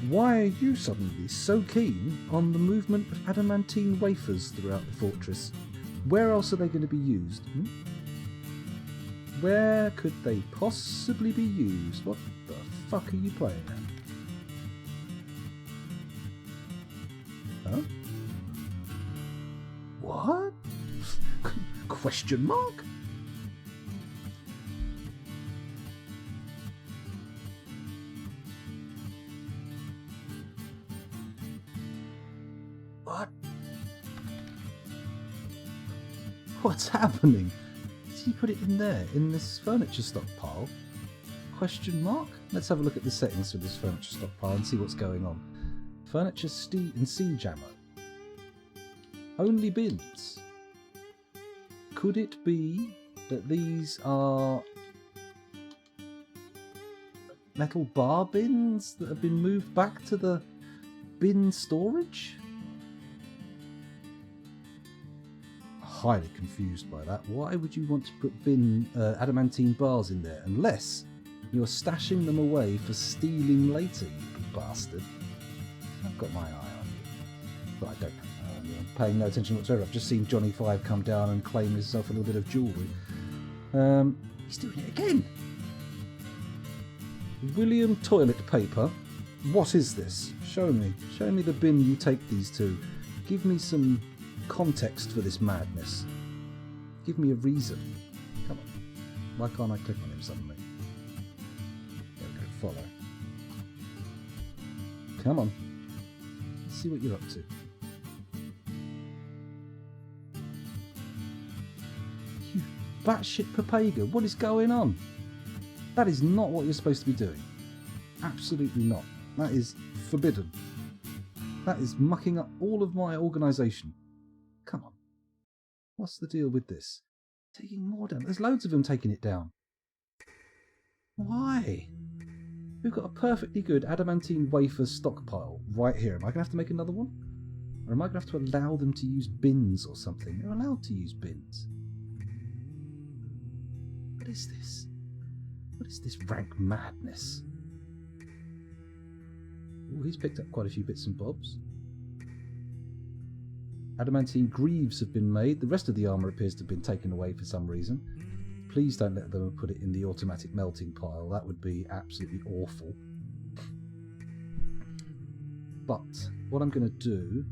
Why are you suddenly so keen on the movement of adamantine wafers throughout the fortress? Where else are they going to be used? Where could they possibly be used? What the fuck are you playing at? Huh? What? Question mark? What? What's happening? Did he put it in there, in this furniture stockpile? Question mark? Let's have a look at the settings for this furniture stockpile and see what's going on. Furniture and siege ammo. Only bins. Could it be that these are metal bar bins that have been moved back to the bin storage? Highly confused by that. Why would you want to put adamantine bars in there unless you're stashing them away for stealing later, you bastard? I've got my eye on you, but I don't know. I'm paying no attention whatsoever. I've just seen Johnny 5 come down and claim himself a little bit of jewellery. He's doing it again. William toilet paper. What is this? Show me. Show me the bin you take these to. Give me some context for this madness. Give me a reason. Come on. Why can't I click on him suddenly? There we go. Follow. Come on. Let's see what you're up to. You batshit papaga. What is going on? That is not what you're supposed to be doing. Absolutely not. That is forbidden. That is mucking up all of my organisation. Come on. What's the deal with this? Taking more down. There's loads of them taking it down. Why? We've got a perfectly good adamantine wafer stockpile right here. Am I going to have to make another one? Or am I going to have to allow them to use bins or something? They're allowed to use bins. What is this? What is this rank madness? Oh, he's picked up quite a few bits and bobs. Adamantine greaves have been made. The rest of the armour appears to have been taken away for some reason. Please don't let them put it in the automatic melting pile. That would be absolutely awful. But what I'm going to do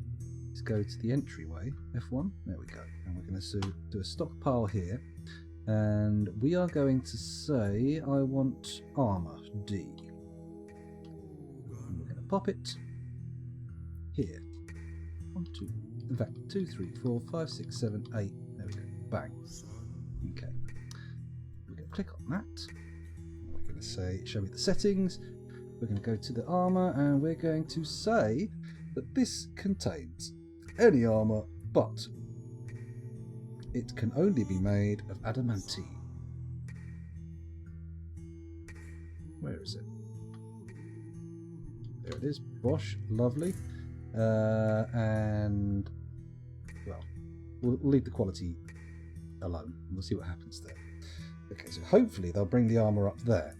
is go to the entryway. F1. There we go. And we're going to do a stockpile here. And we are going to say I want armour D. And we're going to pop it here. 1, 2. In fact, 2, 3, 4, 5, 6, 7, 8. There we go. Bang. Okay. We're going to click on that. We're going to say, show me the settings. We're going to go to the armour and we're going to say that this contains any armour, but it can only be made of adamantine. Where is it? There it is. Bosh. Lovely. And, well, we'll leave the quality alone. We'll see what happens there. Okay, so hopefully they'll bring the armour up there.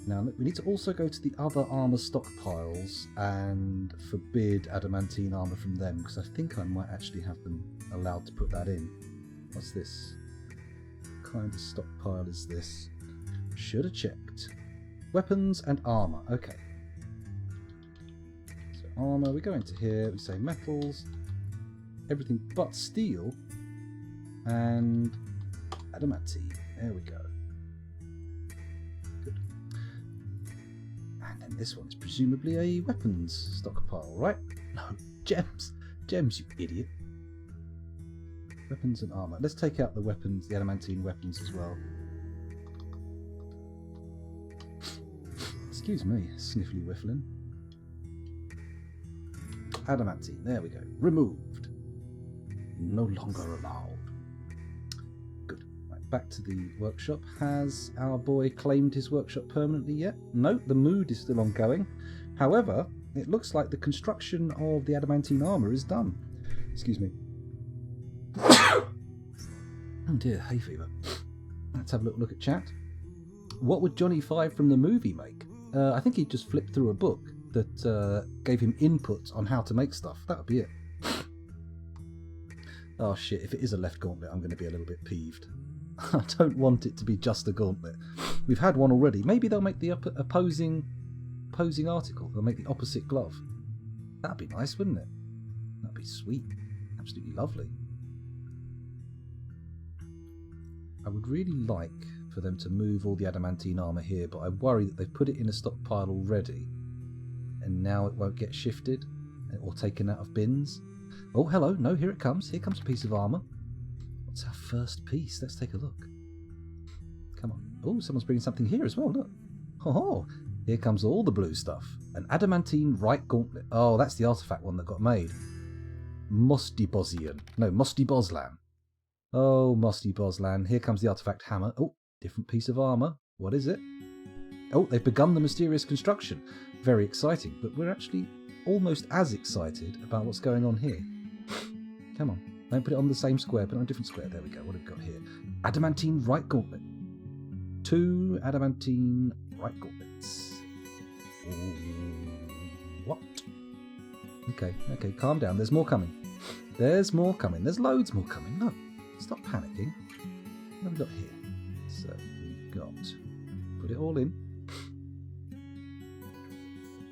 Now, we need to also go to the other armour stockpiles and forbid adamantine armour from them, because I think I might actually have them allowed to put that in. What's this? What kind of stockpile is this? Should have checked. Weapons and armour. Okay. So armour, we go into here, we say metals, everything but steel, and adamantine. There we go. Good. And then this one's presumably a weapons stockpile, right? No, gems. Gems, you idiot. Weapons and armour. Let's take out the weapons, the adamantine weapons as well. Excuse me, sniffly whiffling. Adamantine, there we go. Removed. No longer allowed. Good. Right, back to the workshop. Has our boy claimed his workshop permanently yet? No, the mood is still ongoing. However, it looks like the construction of the adamantine armour is done. Excuse me. Oh dear, hay fever. Let's have a look at chat. What would Johnny 5 from the movie make? I think he just flipped through a book that gave him input on how to make stuff. That would be it. Oh shit, if it is a left gauntlet, I'm going to be a little bit peeved. I don't want it to be just a gauntlet. We've had one already. Maybe they'll make the opposing article. They'll make the opposite glove. That'd be nice, wouldn't it? That'd be sweet. Absolutely lovely. I would really like for them to move all the adamantine armour here, but I worry that they've put it in a stockpile already and now it won't get shifted or taken out of bins. Oh, hello. No, here it comes. Here comes a piece of armour. What's our first piece? Let's take a look. Come on. Oh, someone's bringing something here as well, look. Oh, here comes all the blue stuff. An adamantine right gauntlet. Oh, that's the artifact one that got made. Musty Boslan. No, Musty Boslan. Oh, Musty Boslan. Here comes the artifact hammer. Oh, different piece of armour. What is it? Oh, they've begun the mysterious construction. Very exciting, but we're actually almost as excited about what's going on here. Come on. Don't put it on the same square, put it on a different square. There we go. What have we got here? Adamantine right gauntlet. 2 adamantine right gauntlets. What? Okay, calm down. There's more coming. There's more coming. There's loads more coming. No, stop panicking. What have we got here? So we've got... Put it all in.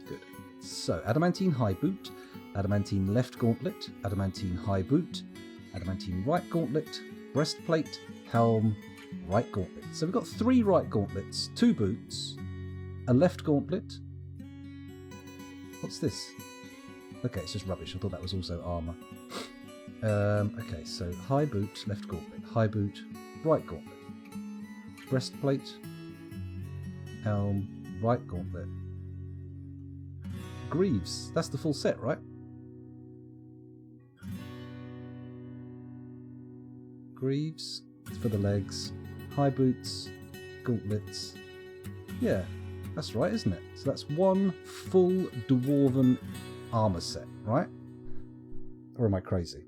Good. So, adamantine high boot, adamantine left gauntlet, adamantine high boot, adamantine right gauntlet, breastplate, helm, right gauntlet. So we've got 3 right gauntlets, 2 boots, a left gauntlet. What's this? Okay, it's just rubbish. I thought that was also armour. Okay, so high boot, left gauntlet, high boot, right gauntlet, breastplate, helm, right gauntlet. Greaves, that's the full set, right? Greaves for the legs, high boots, gauntlets. Yeah, that's right, isn't it? So that's 1 full dwarven armour set, right? Or am I crazy?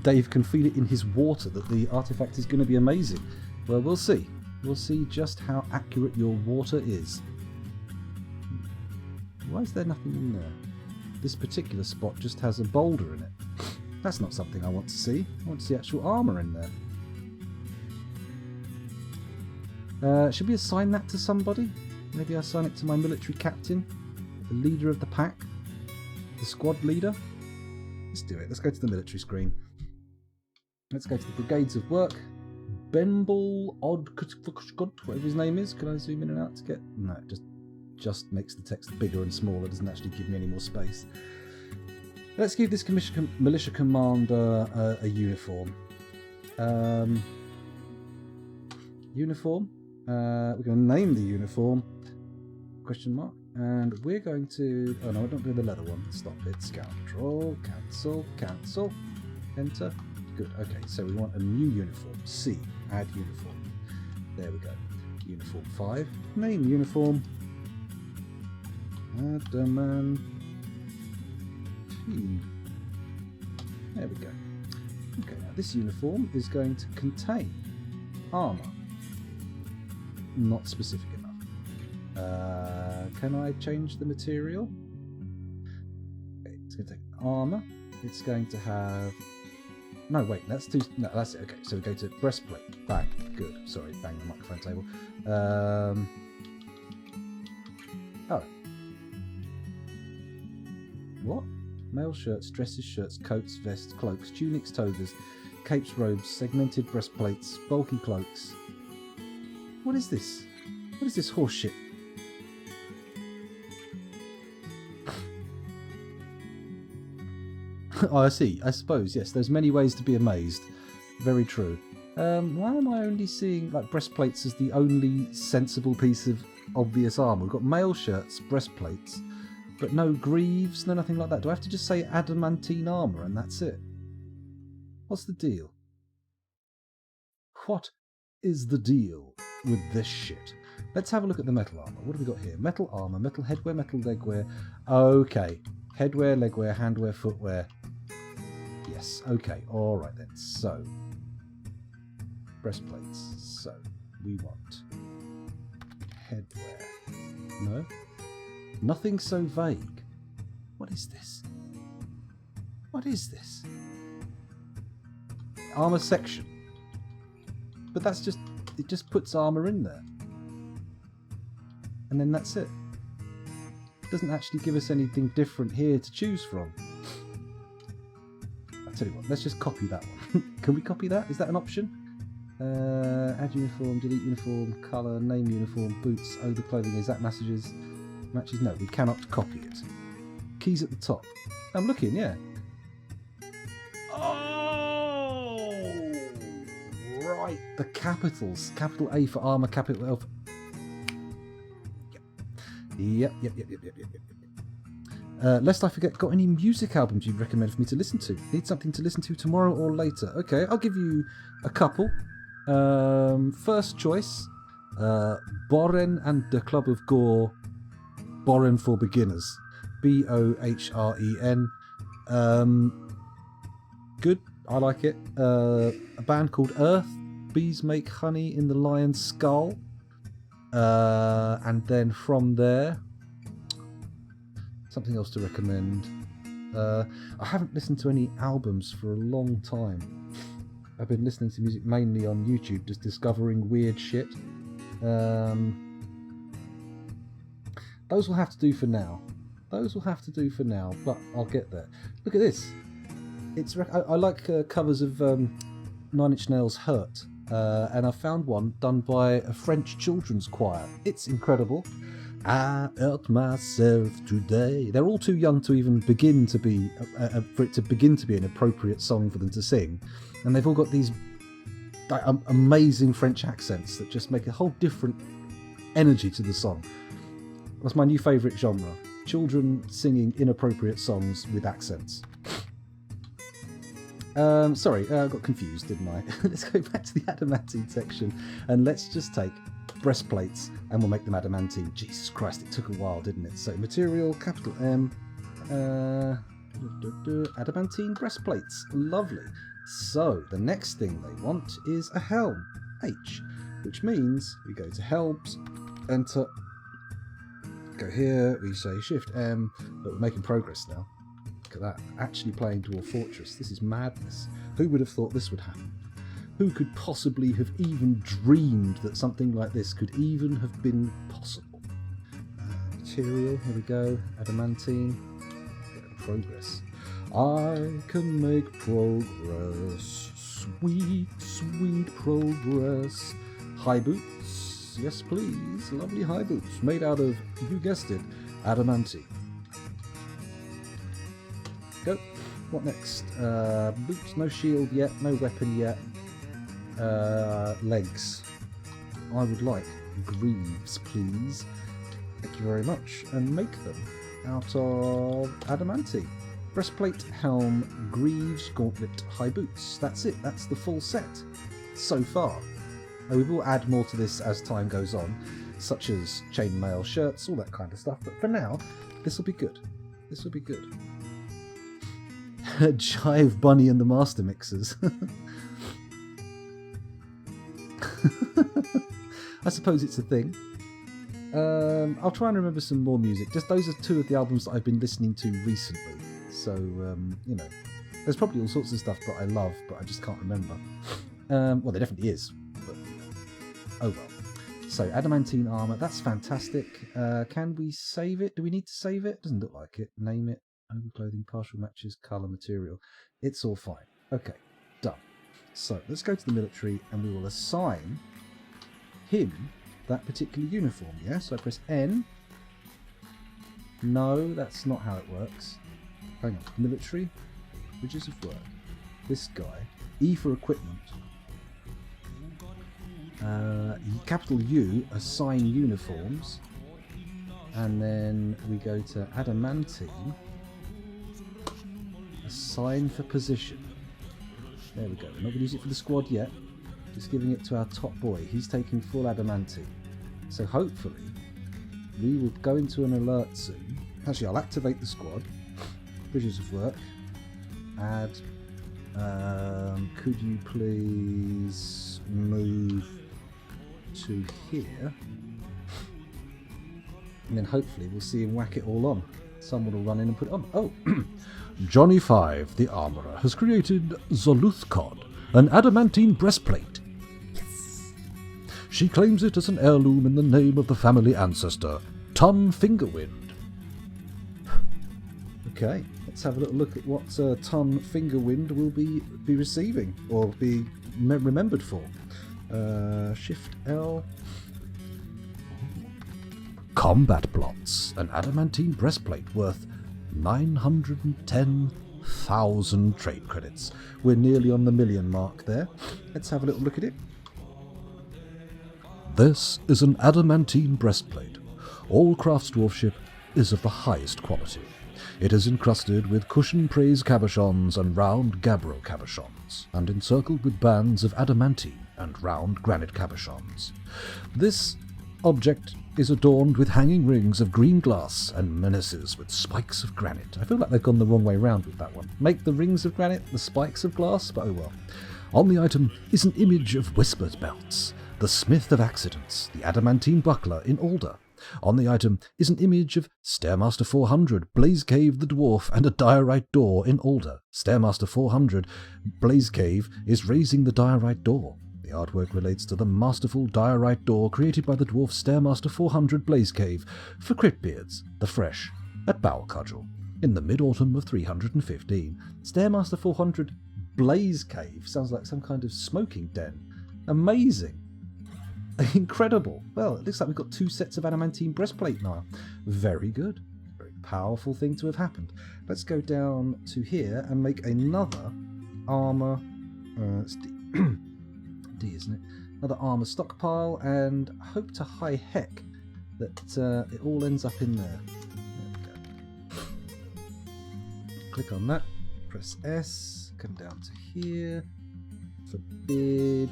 Dave can feel it in his water that the artifact is going to be amazing. Well, we'll see. We'll see just how accurate your water is. Why is there nothing in there? This particular spot just has a boulder in it. That's not something I want to see. I want to see actual armour in there. Should we assign that to somebody? Maybe I assign it to my military captain, the leader of the pack, the squad leader. Let's do it. Let's go to the military screen. Let's go to the brigades of work. Bemble Odd, whatever his name is. Can I zoom in and out to get? No, it just makes the text bigger and smaller. It doesn't actually give me any more space. Let's give this militia commander a uniform. Uniform. We're going to name the uniform. Question mark. And we're going to... Oh no, we're not doing the leather one. Stop it. Scoundrel. Cancel. Cancel. Enter. Good. Okay, so we want a new uniform. C. Add uniform. There we go. Uniform 5. Name uniform. Adamantine. There we go. Okay, now this uniform is going to contain armour. Not specific enough. Can I change the material? Okay, it's going to take armour. It's going to have... No, wait, that's too... No, that's it. Okay, so we go to breastplate. Bang. Good. Sorry, bang the microphone table. Oh. What? Male shirts, dresses, shirts, coats, vests, cloaks, tunics, togas, capes, robes, segmented breastplates, bulky cloaks. What is this? What is this horse shit? Oh, I see. I suppose, yes. There's many ways to be amazed. Very true. Why am I only seeing like breastplates as the only sensible piece of obvious armour? We've got mail shirts, breastplates, but no greaves, no nothing like that. Do I have to just say adamantine armour and that's it? What's the deal? What is the deal with this shit? Let's have a look at the metal armour. What have we got here? Metal armour, metal headwear, metal legwear. Okay. Headwear, legwear, handwear, footwear. Yes, okay, alright then. So, breastplates. So, we want headwear. No? Nothing so vague. What is this? What is this? Armour section. But that's just... It just puts armour in there. And then that's it. It doesn't actually give us anything different here to choose from. I'll tell you what, let's just copy that one. Can we copy that? Is that an option? Add uniform, delete uniform, colour, name uniform, boots, the clothing is that matches? No, we cannot copy it. Keys at the top. I'm looking, yeah. Oh, right. The capitals. Capital A for armor, capital L for... Yep. Lest I forget, got any music albums you'd recommend for me to listen to? Need something to listen to tomorrow or later? Okay, I'll give you a couple. First choice, Bohren and the Club of Gore, Bohren for Beginners. Bohren. Good, I like it. A band called Earth, Bees Make Honey in the Lion's Skull. And then from there, something else to recommend. I haven't listened to any albums for a long time. I've been listening to music mainly on YouTube, just discovering weird shit. Those will have to do for now. But I'll get there. Look at this. I like covers of Nine Inch Nails' Hurt. And I found one done by a French children's choir. It's incredible. I hurt myself today. They're all too young to even begin to be for it to begin to be an appropriate song for them to sing, and they've all got these amazing French accents that just make a whole different energy to the song. That's my new favourite genre: children singing inappropriate songs with accents. Sorry, I got confused, didn't I? Let's go back to the adamantine section and let's just take breastplates and we'll make them adamantine. Jesus Christ, it took a while, didn't it? So material, capital M, adamantine breastplates. Lovely. So the next thing they want is a helm, H, which means we go to helms, enter, go here, we say shift M, but we're making progress now. Look at that, actually playing Dwarf Fortress. This is madness. Who would have thought this would happen? Who could possibly have even dreamed that something like this could even have been possible? Material, here we go, adamantine, progress. I can make progress, sweet, sweet progress. High boots, yes please, lovely high boots, made out of, you guessed it, adamantine. Go. What next? Boots, no shield yet, no weapon yet. Legs. I would like greaves, please. Thank you very much. And make them out of adamantine. Breastplate, helm, greaves, gauntlet, high boots. That's it. That's the full set so far. And we will add more to this as time goes on, such as chainmail shirts, all that kind of stuff. But for now, this will be good. This will be good. Jive Bunny and the Master Mixers. I suppose it's a thing. I'll try and remember some more music. Just those are two of the albums that I've been listening to recently. So, you know, there's probably all sorts of stuff that I love, but I just can't remember. Well, there definitely is. But, oh well. So, adamantine armour, that's fantastic. Can we save it? Do we need to save it? Doesn't look like it. Name it. Clothing, partial matches, colour, material. It's all fine. Okay, done. So let's go to the military and we will assign him that particular uniform. Yeah, so I press N. No, that's not how it works. Hang on, military, bridges of work. This guy, E for equipment. Capital U, assign uniforms. And then we go to adamantine. Assign for position. There we go. We're not going to use it for the squad yet. Just giving it to our top boy. He's taking full adamantine. So hopefully we will go into an alert soon. Actually, I'll activate the squad. Bridges of work. Add. Could you please move to here? And then hopefully we'll see him whack it all on. Someone will run in and put it on. Oh! Johnny 5, the armourer, has created Zoluthcod, an adamantine breastplate. Yes! She claims it as an heirloom in the name of the family ancestor, Tun Fingerwind. Okay, let's have a little look at what Tun Fingerwind will be receiving, or be remembered for. Shift L. Combat Plots, an adamantine breastplate worth 910,000 trade credits. We're nearly on the million mark there. Let's have a little look at it. This is an adamantine breastplate. All Craft's dwarfship is of the highest quality. It is encrusted with cushion praise cabochons and round gabbro cabochons, and encircled with bands of adamantine and round granite cabochons. This object is adorned with hanging rings of green glass and menaces with spikes of granite. I feel like they've gone the wrong way round with that one. Make the rings of granite the spikes of glass, but oh well. On the item is an image of Whispered Belts, the Smith of Accidents, the adamantine buckler in Alder. On the item is an image of Stairmaster 400, Blaze Cave the Dwarf, and a diorite door in Alder. Stairmaster 400, Blaze Cave, is raising the diorite door. The artwork relates to the masterful diorite door created by the dwarf Stairmaster 400 Blaze Cave for Cryptbeards the Fresh at Bower Cudgel in the mid-autumn of 315. Stairmaster 400 Blaze Cave sounds like some kind of smoking den. Amazing. Incredible. Well, it looks like we've got 2 sets of adamantine breastplate now. Very good. Very powerful thing to have happened. Let's go down to here and make another armour. It's D, isn't it? Another armour stockpile, and hope to high heck that it all ends up in there. There we go. Click on that. Press S. Come down to here. Forbid.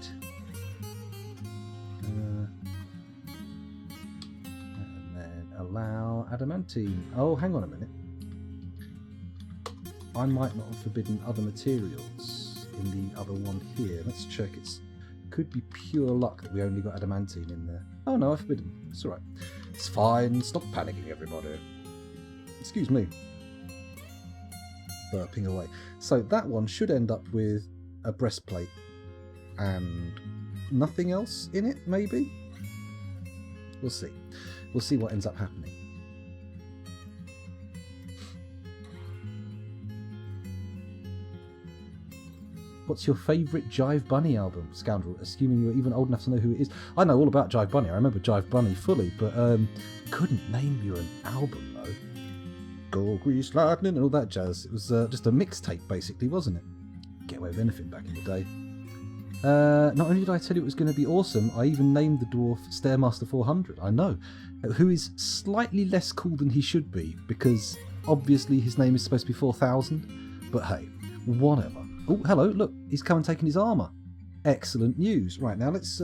And then allow adamantine. Oh, hang on a minute. I might not have forbidden other materials in the other one here. Let's check. It could be pure luck that we only got adamantine in there. Oh no, I forbidden. It's alright. It's fine. Stop panicking, everybody. Excuse me. Burping away. So that one should end up with a breastplate and nothing else in it, maybe? We'll see. We'll see what ends up happening. What's your favourite Jive Bunny album, Scoundrel? Assuming you're even old enough to know who it is. I know all about Jive Bunny. I remember Jive Bunny fully, but couldn't name you an album, though. Go Grease Lightning and all that jazz. It was just a mixtape, basically, wasn't it? Get away with anything back in the day. Not only did I tell you it was going to be awesome, I even named the dwarf Stairmaster 400. I know. Who is slightly less cool than he should be, because obviously his name is supposed to be 4000. But hey, whatever. Oh, hello, look, he's come and taken his armour. Excellent news. Right, now let's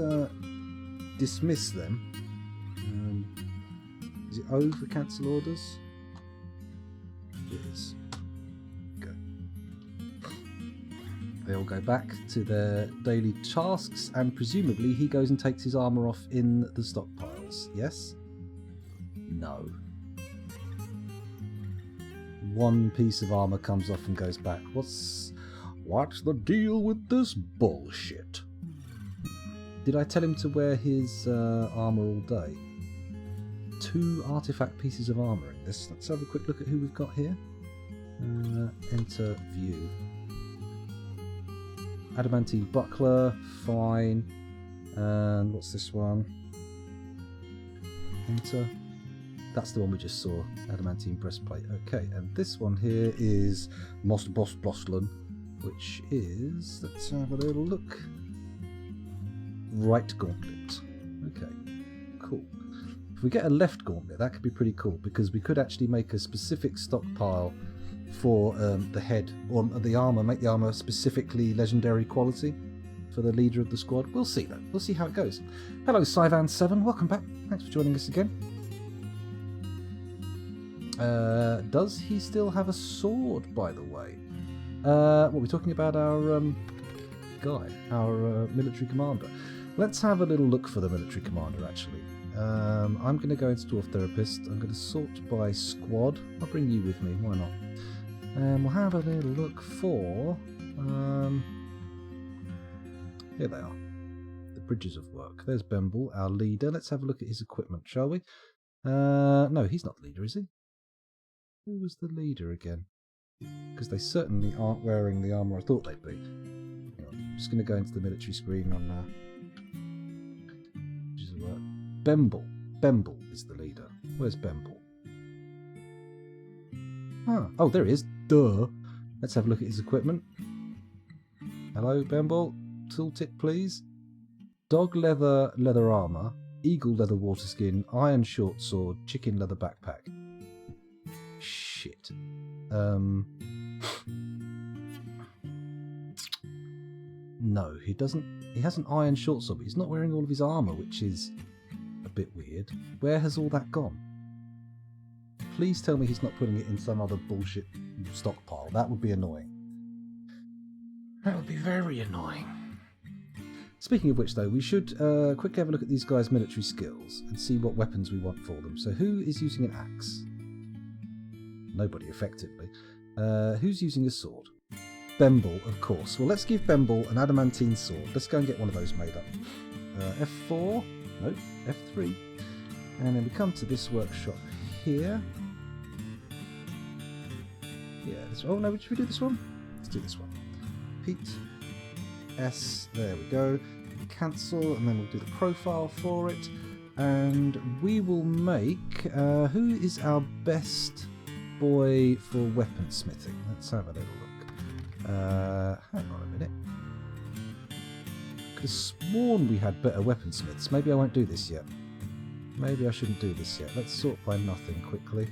dismiss them. Is it O for cancel orders? It is. Go. They all go back to their daily tasks, and presumably he goes and takes his armour off in the stockpiles. Yes? No. One piece of armour comes off and goes back. What's the deal with this bullshit? Did I tell him to wear his armour all day? 2 artifact pieces of armour in this. Let's have a quick look at who we've got here. Enter view. Adamantine buckler, fine. And what's this one? Enter. That's the one we just saw. Adamantine breastplate. Okay, and this one here is Most Boss Bloslin, which is, let's have a little look. Right gauntlet. Okay, cool. If we get a left gauntlet, that could be pretty cool, because we could actually make a specific stockpile for the head, or the armour, make the armour specifically legendary quality for the leader of the squad. We'll see though. We'll see how it goes. Hello Syvan7, welcome back. Thanks for joining us again. Does he still have a sword, by the way? What we're talking about, our guy, our military commander. Let's have a little look for the military commander, actually. I'm going to go into Dwarf Therapist. I'm going to sort by squad. I'll bring you with me, why not? And we'll have a little look for... here they are. The Bridges of Work. There's Bemble, our leader. Let's have a look at his equipment, shall we? No, he's not the leader, is he? Who was the leader again? Because they certainly aren't wearing the armour I thought they'd be. Hang on, I'm just going to go into the military screen on Bridges of Work. Bemble. Bemble is the leader. Where's Bemble? Oh, there he is. Duh. Let's have a look at his equipment. Hello, Bemble. Tooltip, please. Dog leather armour. eagle leather water skin, iron short sword, chicken leather backpack. Shit. No, he doesn't. He has an iron short sword, but he's not wearing all of his armour, which is a bit weird. Where has all that gone? Please tell me he's not putting it in some other bullshit stockpile. That would be annoying. That would be very annoying. Speaking of which, though, we should quickly have a look at these guys' military skills and see what weapons we want for them. So who is using an axe? Nobody, effectively. Who's using a sword? Bemble, of course. Well, let's give Bemble an adamantine sword. Let's go and get one of those made up. F4? Nope, F3. And then we come to this workshop here. Yeah, this one. Oh, no, should we do this one? Let's do this one. Pete. S. There we go. Cancel, and then we'll do the profile for it. And we will make... who is our best boy for weaponsmithing? Let's have a little look. Hang on a minute. Could have sworn we had better weaponsmiths. Maybe I won't do this yet. Maybe I shouldn't do this yet. Let's sort by nothing quickly.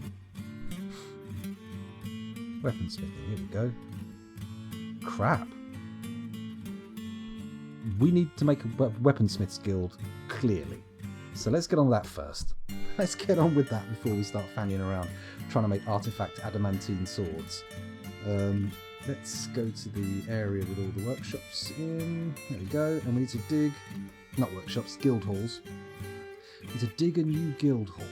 Weaponsmithing, here we go. Crap. We need to make a weaponsmiths guild, clearly. So let's get on that first. Let's get on with that before we start fanning around trying to make artifact adamantine swords. Let's go to the area with all the workshops in. There we go. And we need to dig, not workshops, guild halls. We need to dig a new guild hall,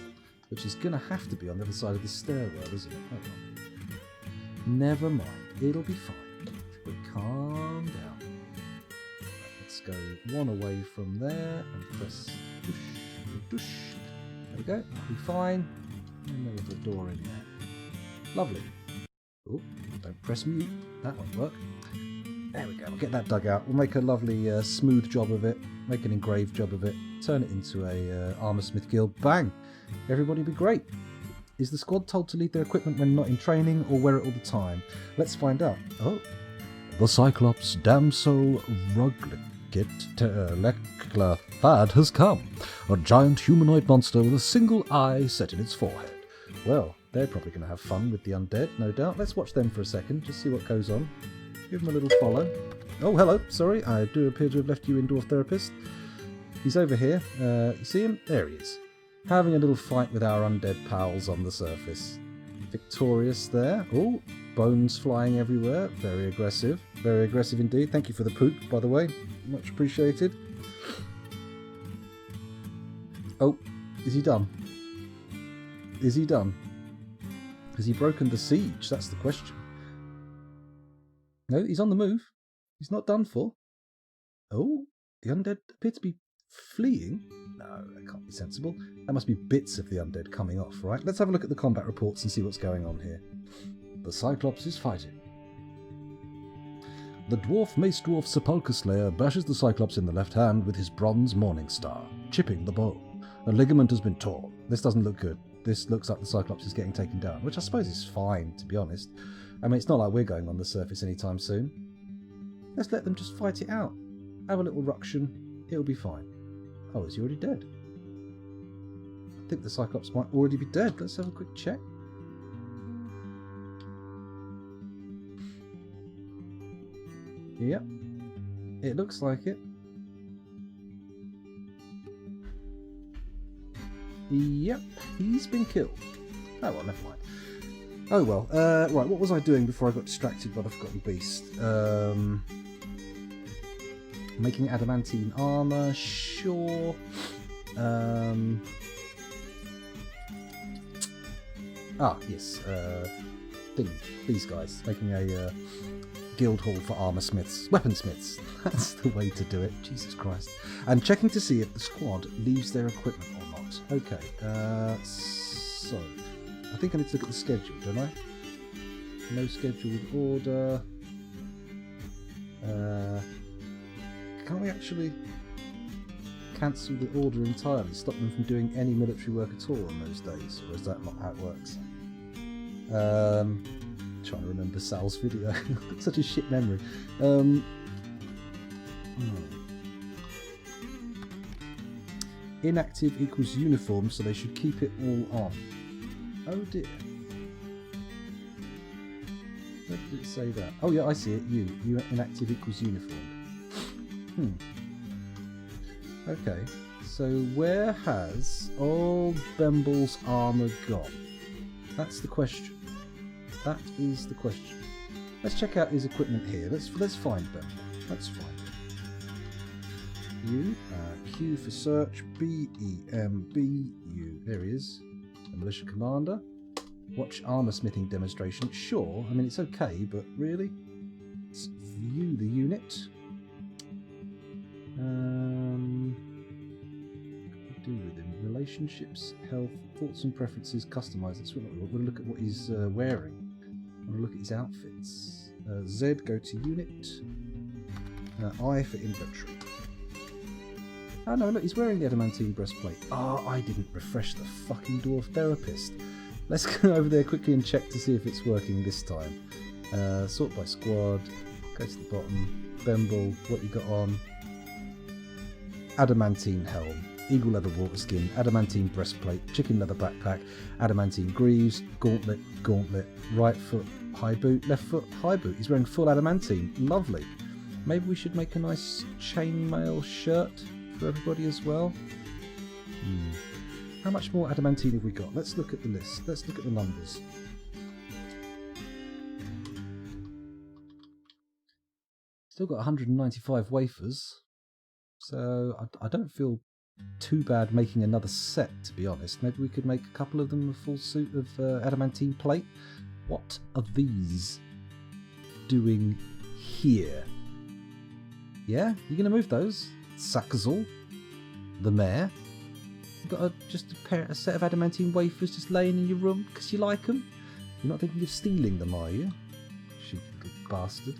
which is going to have to be on the other side of this stairwell, isn't it? Hold on. Never mind. It'll be fine. But calm down. Right, let's go one away from there and press push, push. There we go. That'll be fine. And there's a door in there. Lovely. Oh, don't press mute. That won't work. There we go. We'll get that dug out. We'll make a lovely smooth job of it. Make an engraved job of it. Turn it into a armorsmith guild. Bang! Everybody will be great. Is the squad told to leave their equipment when not in training or wear it all the time? Let's find out. Oh. The Cyclops Damsel Ruglicit Lekla Thad has come. A giant humanoid monster with a single eye set in its forehead. Well, they're probably going to have fun with the undead, no doubt. Let's watch them for a second, just see what goes on. Give them a little follow. Oh, hello. Sorry, I do appear to have left you indoor therapist. He's over here. You see him? There he is. Having a little fight with our undead pals on the surface. Victorious there. Oh, bones flying everywhere. Very aggressive. Very aggressive indeed. Thank you for the poop, by the way. Much appreciated. Oh, is he done? Is he done? Has he broken the siege? That's the question. No, he's on the move. He's not done for. Oh, the undead appear to be fleeing. No, that can't be sensible. That must be bits of the undead coming off, right? Let's have a look at the combat reports and see what's going on here. The Cyclops is fighting. The dwarf Mace Dwarf Sepulchre Slayer bashes the Cyclops in the left hand with his bronze Morning Star, chipping the bone. A ligament has been torn. This doesn't look good. This looks like the Cyclops is getting taken down, which I suppose is fine, to be honest. I mean, it's not like we're going on the surface anytime soon. Let's let them just fight it out. Have a little ruction. It'll be fine. Oh, is he already dead? I think the Cyclops might already be dead. Let's have a quick check. Yep. It looks like it. Yep, he's been killed. Oh well, never mind. Oh well, right, what was I doing before I got distracted by the Forgotten Beast? Making adamantine armour, sure. Yes, these guys, making a guild hall for armoursmiths, weaponsmiths. That's the way to do it, Jesus Christ. And checking to see if the squad leaves their equipment or not. Okay, so I think I need to look at the schedule, don't I? No scheduled order. Can't we actually cancel the order entirely? Stop them from doing any military work at all on those days? Or is that not how it works? Trying to remember Sal's video. Such a shit memory. Inactive equals uniform, so they should keep it all on. Oh dear. Where did it say that? Oh yeah, I see it. You inactive equals uniform. Okay, so where has old Bemble's armour gone? That's the question. That is the question. Let's check out his equipment here. Let's find Bemble. Let's find him. Q for search. B-E-M-B-U. There he is. The militia commander. Watch armour smithing demonstration. Sure, I mean it's okay, but really? Let's view the unit. What do we do with him? Relationships, health, thoughts and preferences, customise. Let's look at what he's wearing. I want to look at his outfits. Z, go to unit. I for inventory. Oh no, look, he's wearing the adamantine breastplate. Oh, I didn't refresh the fucking dwarf therapist. Let's go over there quickly and check to see if it's working this time. Sort by squad. Go to the bottom. Bemble, what you got on? Adamantine helm. Eagle leather water skin. Adamantine breastplate. Chicken leather backpack. Adamantine greaves. Gauntlet. Gauntlet. Right foot high boot. Left foot high boot. He's wearing full adamantine. Lovely. Maybe we should make a nice chainmail shirt for everybody as well. How much more adamantine have we got? Let's look at the list. Let's look at the numbers. Still got 195 wafers. So I don't feel too bad making another set, to be honest. Maybe we could make a couple of them a full suit of adamantine plate. What are these doing here? Yeah? You're going to move those? Sakazal? The mayor? You've got a set of adamantine wafers just laying in your room because you like them? You're not thinking of stealing them, are you? Cheeky good bastard.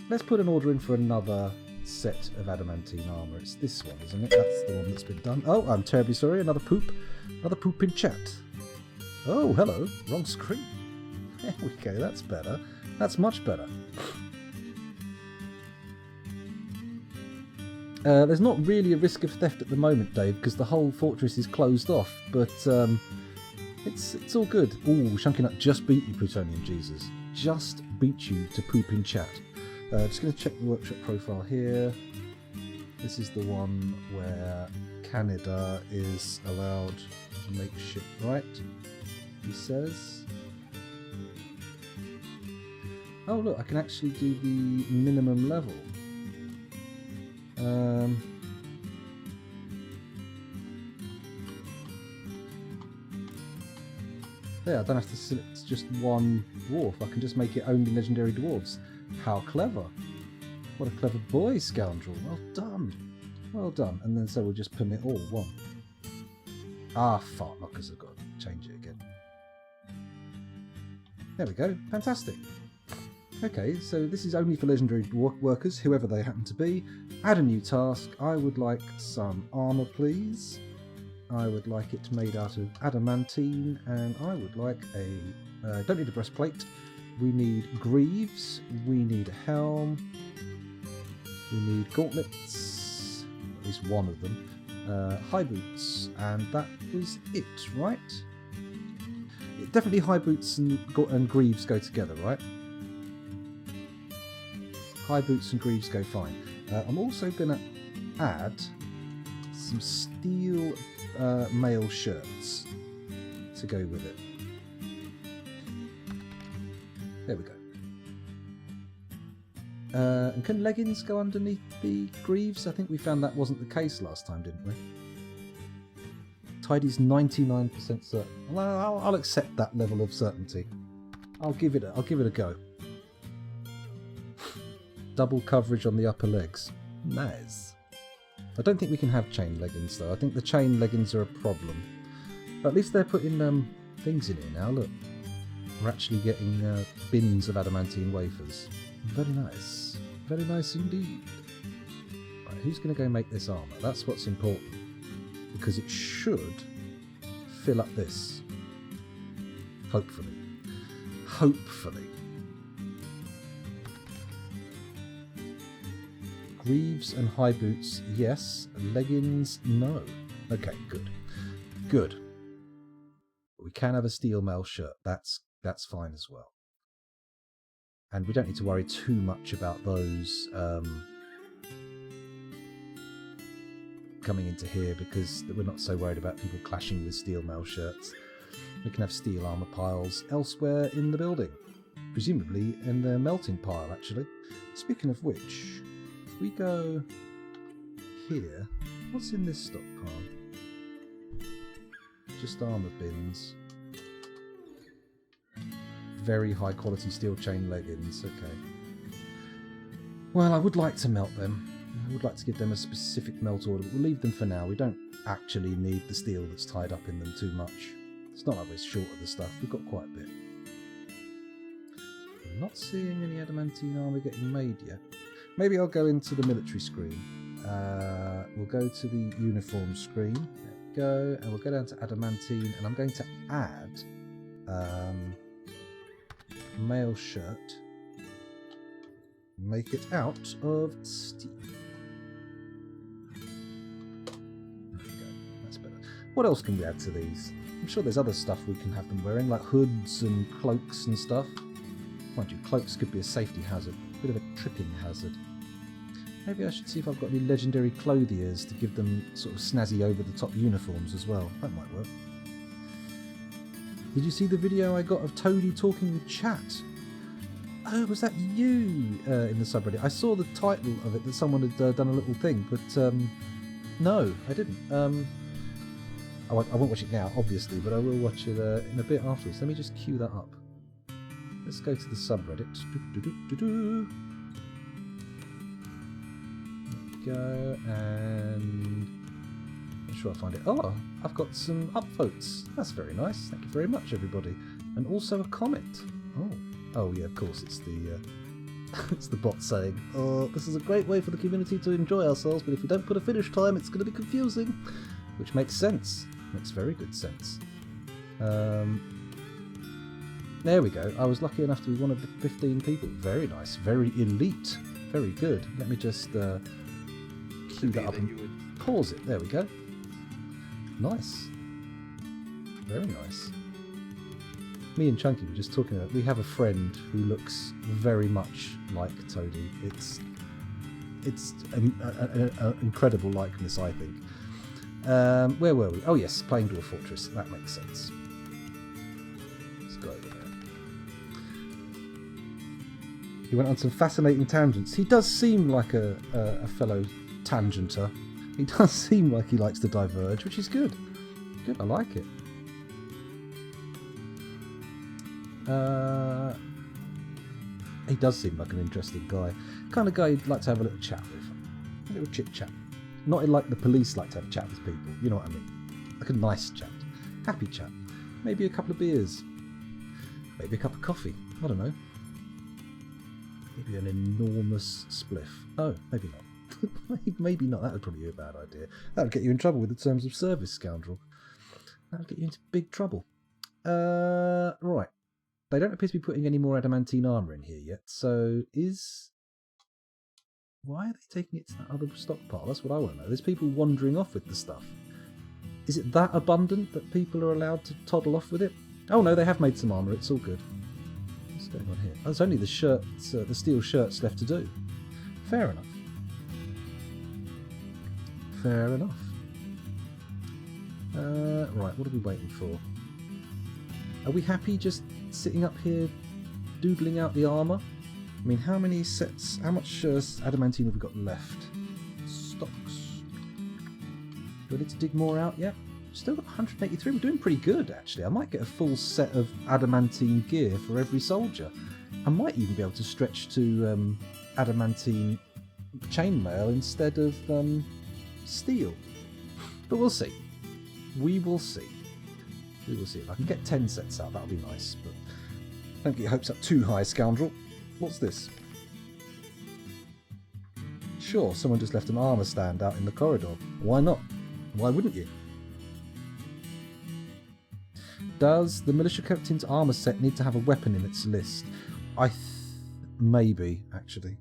Let's put an order in for another set of adamantine armour. It's this one, isn't it? That's the one that's been done. Oh, I'm terribly sorry. Another poop. Another poop in chat. Oh, hello. Wrong screen. There we go. That's better. That's much better. There's not really a risk of theft at the moment, Dave, because the whole fortress is closed off, but it's all good. Ooh, Shunky Nut just beat you, Plutonium Jesus. Just beat you to poop in chat. Just going to check the workshop profile here. This is the one where Canada is allowed to make shit right, he says. Oh look, I can actually do the minimum level. Yeah, I don't have to select just one dwarf. I can just make it only legendary dwarves. How clever. What a clever boy, scoundrel. Well done. Well done. And then so we'll just permit all. One. Ah, fart knockers. I've got to change it again. There we go. Fantastic. Okay, so this is only for legendary workers, whoever they happen to be. Add a new task. I would like some armour, please. I would like it made out of adamantine, and I would like a... don't need a breastplate. We need greaves. We need a helm. We need gauntlets. At least one of them. High boots. And that was it, right? Definitely high boots and greaves go together, right? High boots and greaves go fine. I'm also going to add some steel mail shirts to go with it. There we go. And can leggings go underneath the greaves? I think we found that wasn't the case last time, didn't we? Tidy's 99% certain. Well, I'll accept that level of certainty. I'll give it a go. Double coverage on the upper legs. Nice. I don't think we can have chain leggings though. I think the chain leggings are a problem. But at least they're putting things in here now. Look, we're actually getting bins of adamantine wafers. Very nice. Very nice indeed. Right, who's going to go make this armour? That's what's important. Because it should fill up this. Hopefully. Hopefully. Greaves and high boots, yes. Leggings, no. Okay, good. Good. We can have a steel mail shirt. That's fine as well. And we don't need to worry too much about those coming into here, because we're not so worried about people clashing with steel mail shirts. We can have steel armour piles elsewhere in the building. Presumably in the melting pile, actually. Speaking of which, if we go here, what's in this stockpile? Just armour bins. Very high quality steel chain leggings, okay. Well, I would like to melt them. I would like to give them a specific melt order, but we'll leave them for now. We don't actually need the steel that's tied up in them too much. It's not like we're short of the stuff, we've got quite a bit. I'm not seeing any adamantine armour getting made yet. Maybe I'll go into the military screen. We'll go to the uniform screen. There we go. And we'll go down to adamantine, and I'm going to add mail shirt. Make it out of steel. There we go. That's better. What else can we add to these? I'm sure there's other stuff we can have them wearing, like hoods and cloaks and stuff. Mind you, cloaks could be a safety hazard. A bit of a tripping hazard. Maybe I should see if I've got any legendary clothiers to give them sort of snazzy over-the-top uniforms as well. That might work. Did you see the video I got of Toadie talking with chat? Oh, was that you in the subreddit? I saw the title of it, that someone had done a little thing, but no, I didn't. I won't watch it now, obviously, but I will watch it in a bit afterwards. Let me just queue that up. Let's go to the subreddit. There we go, and I'm sure I'll find it. Oh, I've got some upvotes. That's very nice. Thank you very much, everybody. And also a comment. Oh yeah, of course, it's the it's the bot saying, "Oh, this is a great way for the community to enjoy ourselves, but if we don't put a finish time, it's going to be confusing," which makes sense. Makes very good sense. There we go. I was lucky enough to be one of the 15 people. Very nice. Very elite. Very good. Let me just cue that up and pause it. There we go. Nice. Very nice. Me and Chunky were just talking about, we have a friend who looks very much like Toadie. It's an incredible likeness, I think. Where were we? Oh yes, playing Dwarf Fortress. That makes sense. Let's go over there. He went on some fascinating tangents. He does seem like a fellow tangenter. He does seem like he likes to diverge, which is good. Good, I like it. He does seem like an interesting guy. Kind of guy you'd like to have a little chat with. A little chit chat. Not in like the police like to have a chat with people, you know what I mean? Like a nice chat. Happy chat. Maybe a couple of beers. Maybe a cup of coffee. I don't know. Maybe an enormous spliff. Oh, maybe not. Maybe not. That would probably be a bad idea. That would get you in trouble with the terms of service, scoundrel. That would get you into big trouble. Right. They don't appear to be putting any more adamantine armour in here yet, so why are they taking it to that other stockpile? That's what I want to know. There's people wandering off with the stuff. Is it that abundant that people are allowed to toddle off with it? Oh no, they have made some armour. It's all good. What's going on here? Oh, there's only the shirts, the steel shirts left to do. Fair enough. Fair enough. Right, what are we waiting for? Are we happy just sitting up here doodling out the armour? I mean, how many sets, how much adamantine have we got left? Stocks. Do I need to dig more out yet? Still got 183. We're doing pretty good, actually. I might get a full set of adamantine gear for every soldier. I might even be able to stretch to adamantine chainmail instead of steel. But we'll see. We will see. We will see. If I can get 10 sets out, that'll be nice. But don't get your hopes up too high, scoundrel. What's this? Sure, someone just left an armour stand out in the corridor. Why not? Why wouldn't you? Does the militia captain's armour set need to have a weapon in its list? Maybe, actually.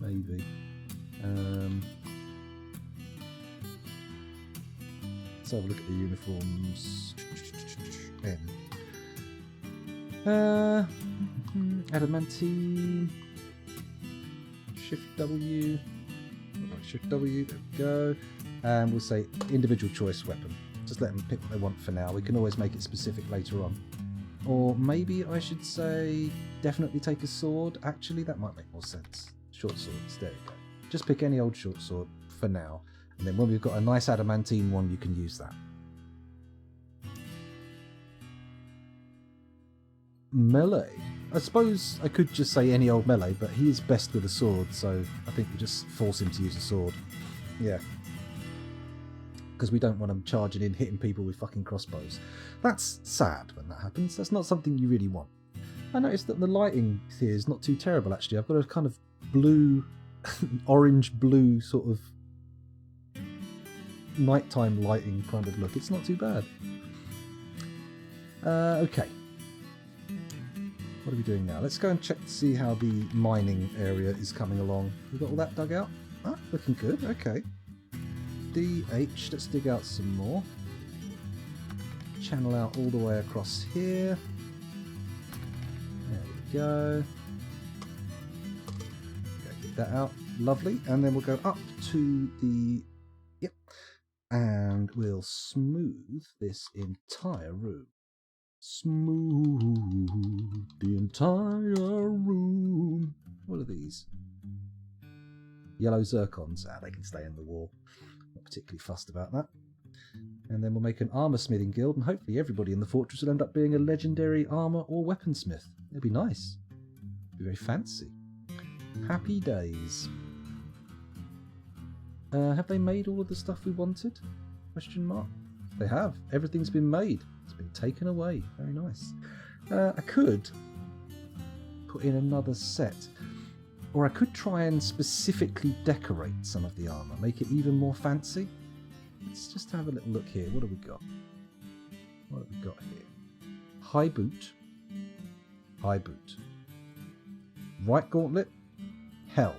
Maybe. Let's have a look at the uniforms. Adamantine. Shift W. Shift W. There we go. And we'll say individual choice weapon. Just let them pick what they want for now. We can always make it specific later on. Or maybe I should say definitely take a sword. Actually, that might make more sense. Short swords. There you go. Just pick any old short sword for now. And then when we've got a nice adamantine one, you can use that. Melee. I suppose I could just say any old melee, but he is best with a sword, so I think we just force him to use a sword. Yeah. Because we don't want him charging in, hitting people with fucking crossbows. That's sad when that happens. That's not something you really want. I noticed that the lighting here is not too terrible, actually. I've got a kind of blue, orange-blue sort of nighttime lighting kind of look. It's not too bad. Okay. What are we doing now? Let's go and check to see how the mining area is coming along. We've got all that dug out? Ah, looking good. Okay. DH. Let's dig out some more. Channel out all the way across here. There we go. Get that out. Lovely. And then we'll go up to the... Yep. And we'll smooth this entire room. Smooth the entire room. What are these? Yellow zircons. Ah, they can stay in the wall. Not particularly fussed about that. And then we'll make an armour smithing guild, and hopefully everybody in the fortress will end up being a legendary armour or weaponsmith. It'll be nice. It'll be very fancy. Happy days. Have they made all of the stuff we wanted? Question mark. They have. Everything's been made. It's been taken away. Very nice. I could put in another set. Or I could try and specifically decorate some of the armour. Make it even more fancy. Let's just have a little look here. What have we got? What have we got here? High boot. High boot. Right gauntlet. Helm.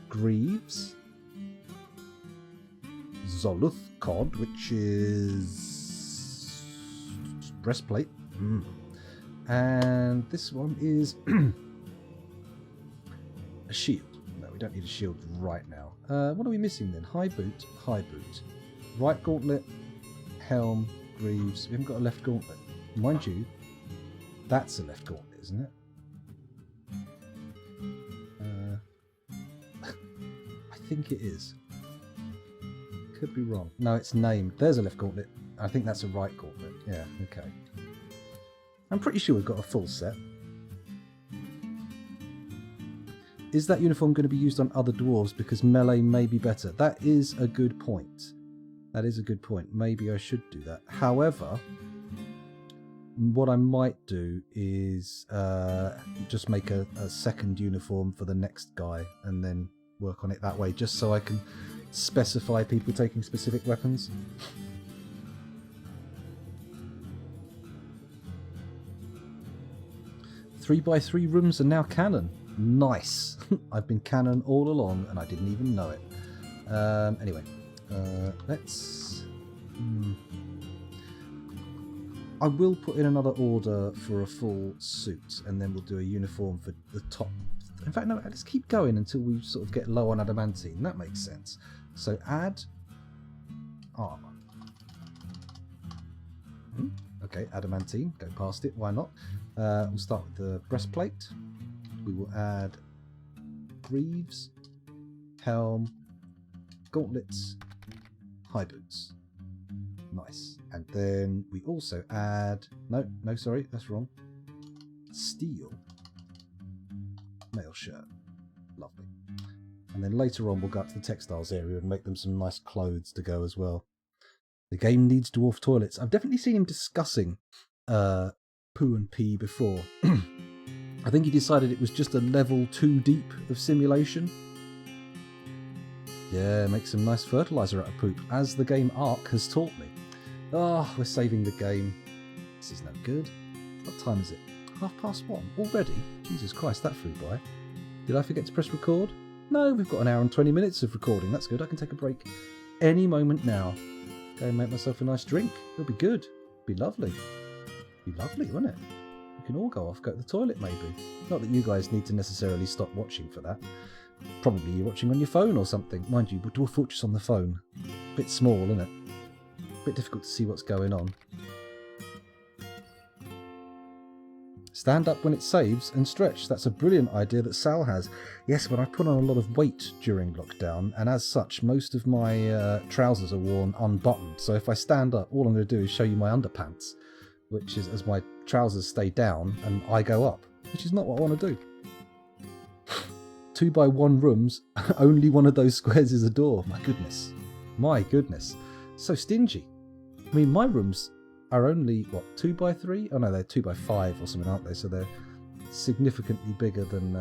Greaves. Zoluth Cod, which is breastplate. And this one is a shield. No, we don't need a shield right now. What are we missing then? High boot, high boot. Right gauntlet, helm, greaves. We haven't got a left gauntlet. Mind you, that's a left gauntlet, isn't it? I think it is. Could be wrong. No, it's named. There's a left gauntlet. I think that's a right gauntlet. Yeah, okay. I'm pretty sure we've got a full set. Is that uniform going to be used on other dwarves because melee may be better? That is a good point. That is a good point. Maybe I should do that. However, what I might do is just make a second uniform for the next guy and then work on it that way, just so I can specify people taking specific weapons. Three by 3 rooms are now canon. Nice. I've been canon all along and I didn't even know it. Anyway, let's... I will put in another order for a full suit and then we'll do a uniform for the top. In fact, no, let's keep going until we sort of get low on adamantine. That makes sense. So add armor. Okay, adamantine. Go past it. Why not? We'll start with the breastplate. We will add greaves, helm, gauntlets, high boots. Nice. And then we also add... No, sorry, that's wrong. Steel. Mail shirt. Lovely. And then later on we'll go up to the textiles area and make them some nice clothes to go as well. The game needs dwarf toilets. I've definitely seen him discussing poo and pee before. I think he decided it was just a level 2 deep of simulation. Yeah, make some nice fertilizer out of poop, as the game Ark has taught me. Oh, we're saving the game. This is no good. What time is it? 1:30 already? Jesus Christ, that flew by. Did I forget to press record? No, we've got an hour and 20 minutes of recording. That's good. I can take a break any moment now. Go and make myself a nice drink. It'll be good. Be lovely. Be lovely, won't it? We can all go off, go to the toilet maybe. Not that you guys need to necessarily stop watching for that. Probably you're watching on your phone or something. Mind you, we'll do a fortress on the phone. Bit small, isn't it? Bit difficult to see what's going on. Stand up when it saves and stretch. That's a brilliant idea that Sal has. Yes, when I put on a lot of weight during lockdown, and as such, most of my trousers are worn unbuttoned. So if I stand up, all I'm going to do is show you my underpants, which is as my trousers stay down and I go up, which is not what I want to do. 2x1 rooms, only one of those squares is a door. My goodness. My goodness. So stingy. I mean, my rooms are only, what, 2x3? Oh no, they're 2x5 or something, aren't they? So they're significantly bigger than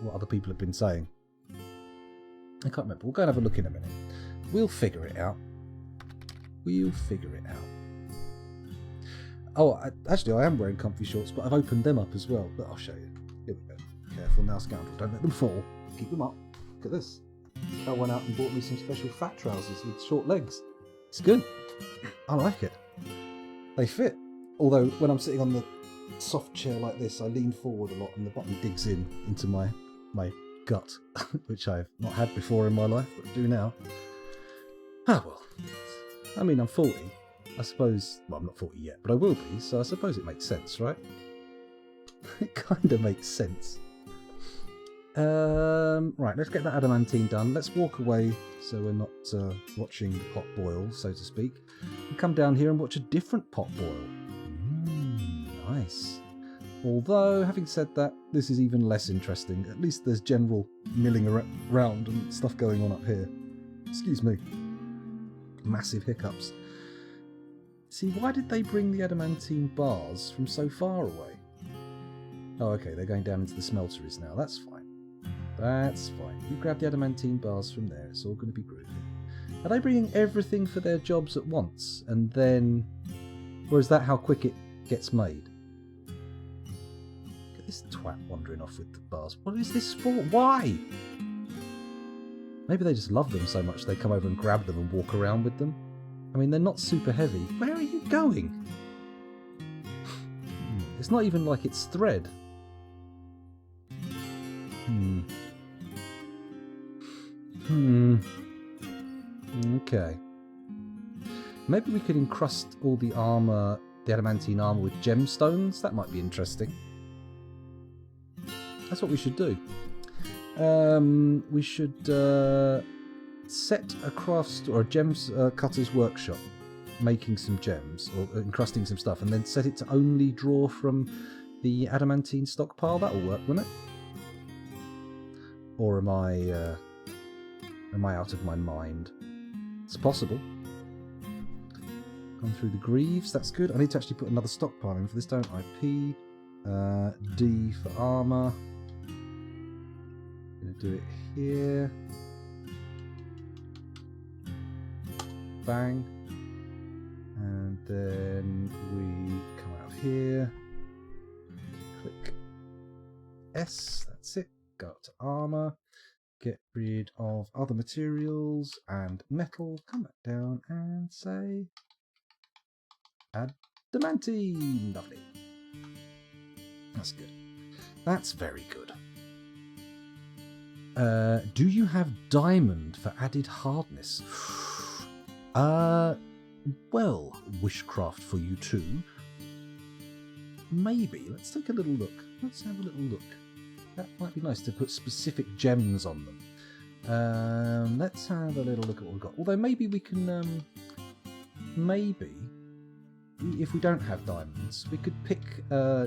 what other people have been saying. I can't remember. We'll go and have a look in a minute. We'll figure it out. We'll figure it out. Oh, actually, I am wearing comfy shorts, but I've opened them up as well. But I'll show you. Here we go. Careful now, scoundrel. Don't let them fall. Keep them up. Look at this. I went out and bought me some special fat trousers with short legs. It's good. I like it. They fit. Although, when I'm sitting on the soft chair like this, I lean forward a lot and the bottom digs into my gut, which I've not had before in my life, but do now. Ah, well. I mean, I'm 40. I suppose, well, I'm not 40 yet, but I will be, so I suppose it makes sense, right? It kind of makes sense. Right, let's get that adamantine done. Let's walk away so we're not watching the pot boil, so to speak. And come down here and watch a different pot boil. Nice. Although, having said that, this is even less interesting. At least there's general milling around and stuff going on up here. Excuse me. Massive hiccups. See, why did they bring the adamantine bars from so far away? Oh, okay, they're going down into the smelteries now. That's fine. That's fine. You grab the adamantine bars from there. It's all going to be groovy. Are they bringing everything for their jobs at once? And then... Or is that how quick it gets made? Look at this twat wandering off with the bars. What is this for? Why? Maybe they just love them so much they come over and grab them and walk around with them. I mean, they're not super heavy. Where are you going? It's not even like it's thread. Okay. Maybe we could encrust all the armour, the adamantine armour, with gemstones. That might be interesting. That's what we should do. We should set a craft or a gems cutter's workshop, making some gems or encrusting some stuff, and then set it to only draw from the adamantine stockpile. That'll work, won't it? Or am I out of my mind? It's possible. Gone through the greaves, that's good. I need to actually put another stockpile in for this, don't I? P, D for armour. Gonna do it here. Bang. And then we come out here. Click S, that's it. Go up to armour. Get rid of other materials and metal. Come back down and say adamantine. Lovely. That's good. That's very good. Do you have diamond for added hardness? Well, wishcraft for you too. Maybe. Let's take a little look. Let's have a little look. That might be nice to put specific gems on them. Let's have a little look at what we've got. Although maybe we can, maybe, if we don't have diamonds, we could pick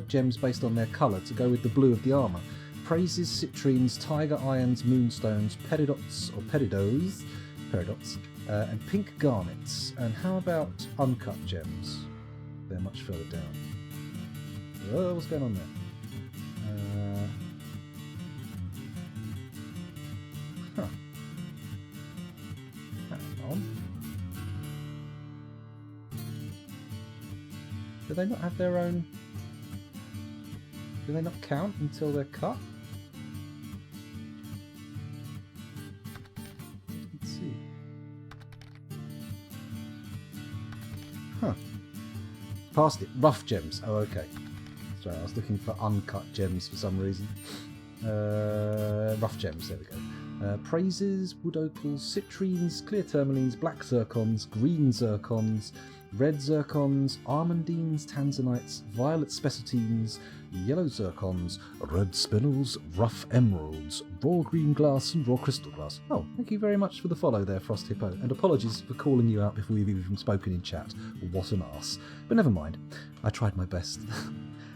gems based on their colour to go with the blue of the armour. Praises, citrines, tiger irons, moonstones, peridots, and pink garnets. And how about uncut gems? They're much further down. Oh, what's going on there? Hang on. Do they not have their own? Do they not count until they're cut? Past it. Rough gems. Oh, okay. Sorry, I was looking for uncut gems for some reason. Rough gems. There we go. Praises, wood opals, citrines, clear tourmalines, black zircons, green zircons, red zircons, almandines, tanzanites, violet spessartines, yellow zircons, red spinels, rough emeralds, raw green glass and raw crystal glass. Oh, thank you very much for the follow there, Frost Hippo, and apologies for calling you out before you've even spoken in chat. What an arse. But never mind, I tried my best.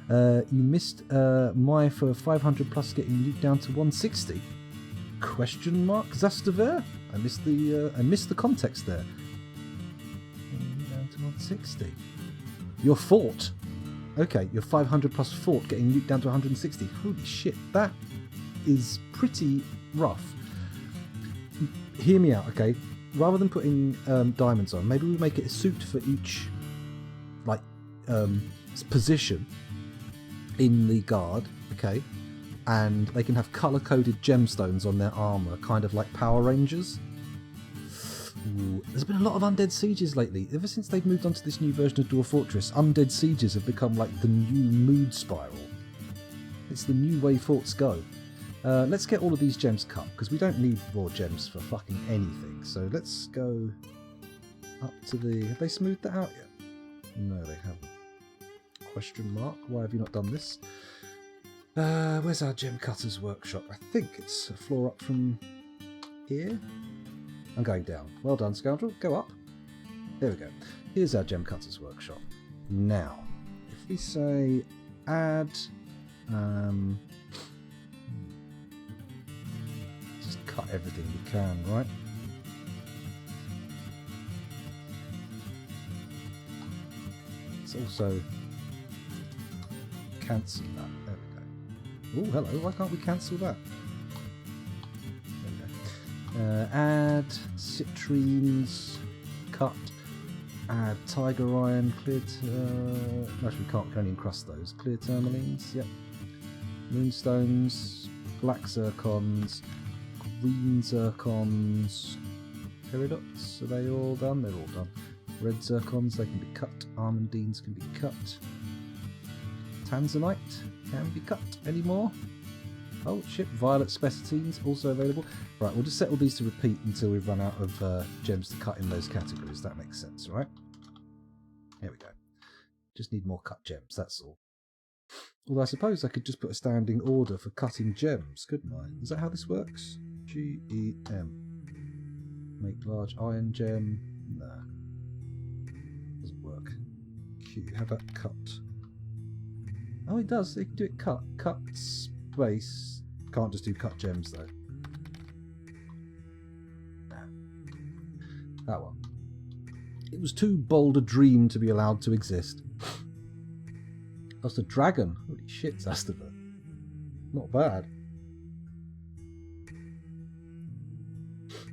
You missed my for 500 plus getting loot down to 160? Question mark Zastaver? I missed the context there. Down to 160. Your fort. Okay, your 500 plus fort getting nuked down to 160. Holy shit, that is pretty rough. Hear me out, okay? Rather than putting diamonds on, maybe we make it a suit for each like position in the guard, okay? And they can have colour-coded gemstones on their armour, kind of like Power Rangers. Ooh, there's been a lot of undead sieges lately. Ever since they've moved on to this new version of Dwarf Fortress, undead sieges have become like the new mood spiral. It's the new way forts go. Let's get all of these gems cut, because we don't need raw gems for fucking anything. So let's go up to the... Have they smoothed that out yet? No, they haven't. Question mark. Why have you not done this? Where's our gem cutter's workshop? I think it's a floor up from here. I'm going down. Well done, scoundrel. Go up. There we go. Here's our gem cutter's workshop. Now, if we say add... just cut everything we can, right? Let's also cancel that. There we go. Oh, hello. Why can't we cancel that? Add citrines, cut, add tiger iron, clear. Actually, we can't. We can only encrust those. Clear tourmalines. Yep. Moonstones, black zircons, green zircons, peridots. Are they all done? They're all done. Red zircons. They can be cut. Almandines can be cut. Tanzanite can be cut. Any more? Oh shit, violet spessartines also available. Right, we'll just set all these to repeat until we've run out of gems to cut in those categories. That makes sense, right? Here we go. Just need more cut gems, that's all. Although I suppose I could just put a standing order for cutting gems, couldn't I? Is that how this works? G-E-M. Make large iron gem. No. Doesn't work. Q. How about cut? Oh, it does. It can do it cut. Cut space. Can't just do cut gems, though. That one. It was too bold a dream to be allowed to exist. That's a dragon. Holy shit, Zastaver. Not bad.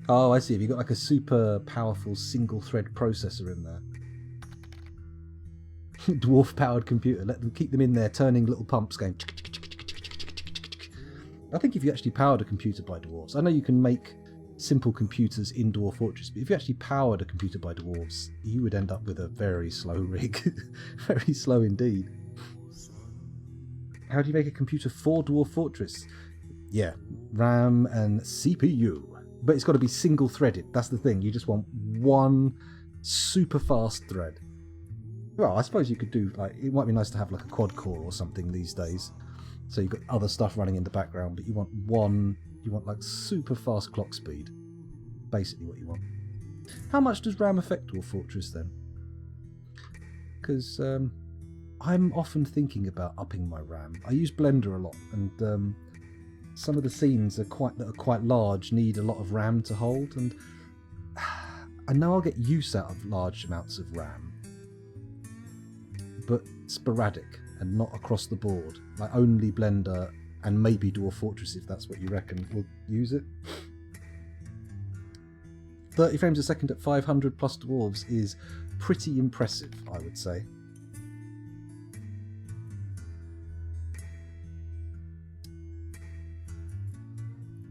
Oh, I see. Have you got like a super powerful single thread processor in there? Dwarf powered computer. Let them keep them in there turning little pumps going. I think if you actually powered a computer by dwarves, I know you can make simple computers in Dwarf Fortress, but if you actually powered a computer by dwarves, you would end up with a very slow rig. Very slow indeed. How do you make a computer for Dwarf Fortress? Yeah, RAM and CPU. But it's got to be single threaded. That's the thing. You just want one super fast thread. Well, I suppose you could do, like, it might be nice to have like a quad core or something these days. So you've got other stuff running in the background, but you want one, you want like super fast clock speed. Basically what you want. How much does RAM affect Dwarf Fortress then? Because I'm often thinking about upping my RAM. I use Blender a lot, and some of the scenes that are quite large need a lot of RAM to hold, and I know I'll get use out of large amounts of RAM, but sporadic and not across the board. Like only Blender and maybe Dwarf Fortress, if that's what you reckon, will use it. 30 frames a second at 500 plus dwarves is pretty impressive, I would say.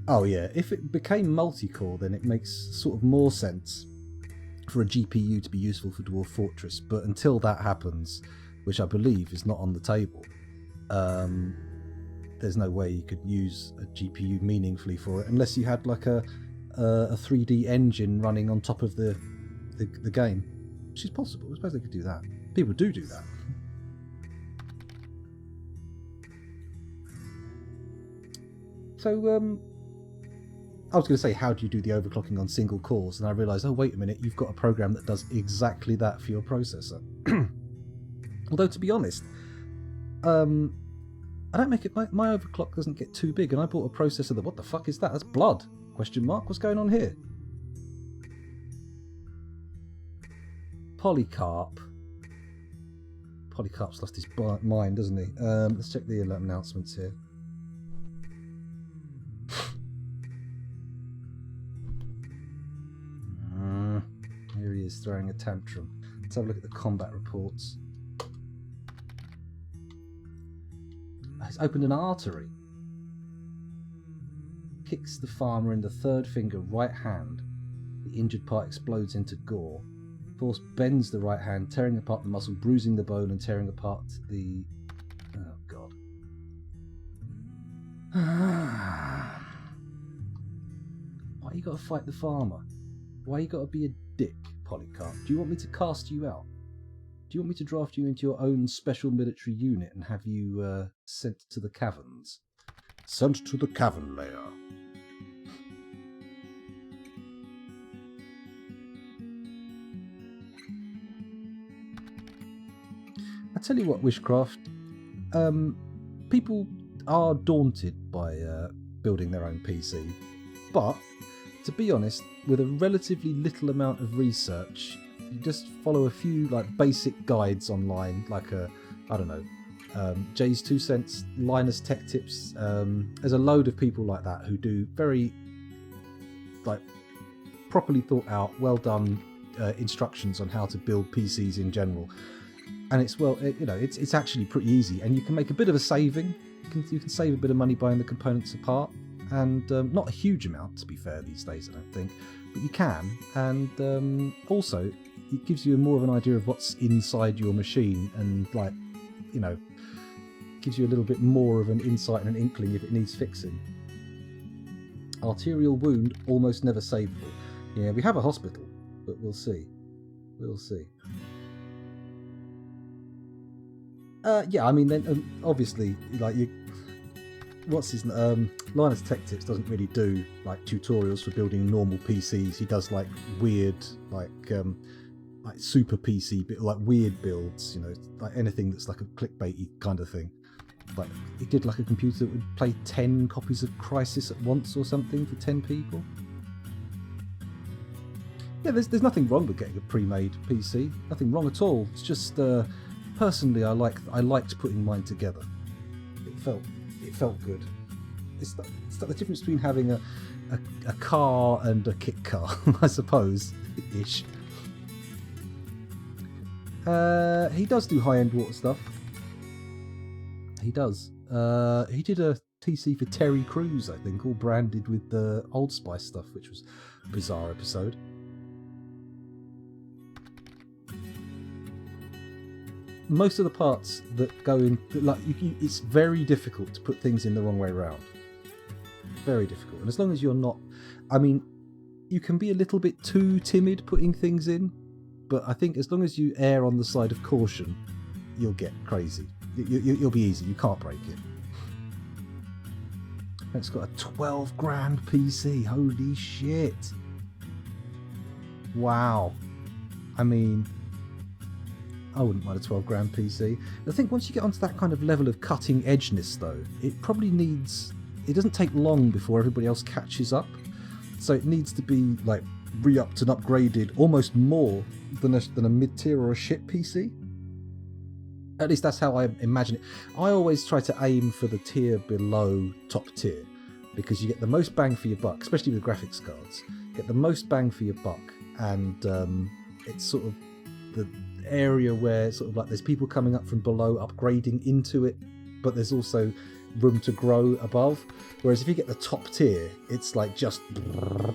Oh yeah, if it became multi-core, then it makes sort of more sense for a GPU to be useful for Dwarf Fortress, but until that happens, which I believe is not on the table. There's no way you could use a GPU meaningfully for it unless you had like a 3D engine running on top of the game, which is possible. I suppose they could do that. People do that. So I was going to say, how do you do the overclocking on single cores? And I realised, oh wait a minute, you've got a program that does exactly that for your processor. Although to be honest, I don't make it. My overclock doesn't get too big, and I bought a processor that. What the fuck is that? That's blood? Question mark. What's going on here? Polycarp. Polycarp's lost his mind, doesn't he? Let's check the announcements here. Here he is throwing a tantrum. Let's have a look at the combat reports. He's opened an artery. Kicks the farmer in the third finger right hand. The injured part explodes into gore. Force bends the right hand, tearing apart the muscle, bruising the bone and tearing apart the... Oh, God. Why you gotta fight the farmer? Why you gotta be a dick, Polycarp? Do you want me to cast you out? Do you want me to draft you into your own special military unit and have you sent to the caverns? Sent to the cavern layer. I tell you what, Wishcraft, people are daunted by building their own PC, but to be honest, with a relatively little amount of research, you just follow a few like basic guides online, like I don't know, Jay's 2 cents, Linus Tech Tips. There's a load of people like that who do very like properly thought out, well done instructions on how to build PCs in general. And it's it's actually pretty easy, and you can make a bit of a saving. You can save a bit of money buying the components apart, and not a huge amount to be fair these days, I don't think, but you can. And also, it gives you more of an idea of what's inside your machine, and gives you a little bit more of an insight and an inkling if it needs fixing. Arterial wound almost never savable. Yeah, we have a hospital, but we'll see. We'll see. Yeah, I mean, then obviously, like Linus Tech Tips doesn't really do like tutorials for building normal PCs. He does like weird, like super PC, like weird builds, like anything that's like a clickbaity kind of thing. Like he did like a computer that would play 10 copies of Crysis at once or something for 10 people. Yeah, there's nothing wrong with getting a pre-made PC. Nothing wrong at all. It's just personally, I liked putting mine together. It felt good. It's like the difference between having a car and a kit car, I suppose, ish. He does do high-end water stuff. He does. He did a TC for Terry Crews, I think, all branded with the Old Spice stuff, which was a bizarre episode. Most of the parts that go in, like it's very difficult to put things in the wrong way around. Very difficult. And as long as you're not, I mean, you can be a little bit too timid putting things in, but I think as long as you err on the side of caution, you'll get crazy. You'll be easy. You can't break it. It's got a 12 grand PC. Holy shit. Wow. I mean, I wouldn't mind a 12 grand PC. I think once you get onto that kind of level of cutting edgeness though, it doesn't take long before everybody else catches up. So it needs to be like re-upped and upgraded almost more than a mid-tier or a shit PC. At least that's how I imagine it. I always try to aim for the tier below top tier, because you get the most bang for your buck, especially with graphics cards. You get the most bang for your buck, and it's sort of the area where sort of like there's people coming up from below upgrading into it, but there's also room to grow above. Whereas if you get the top tier, it's like just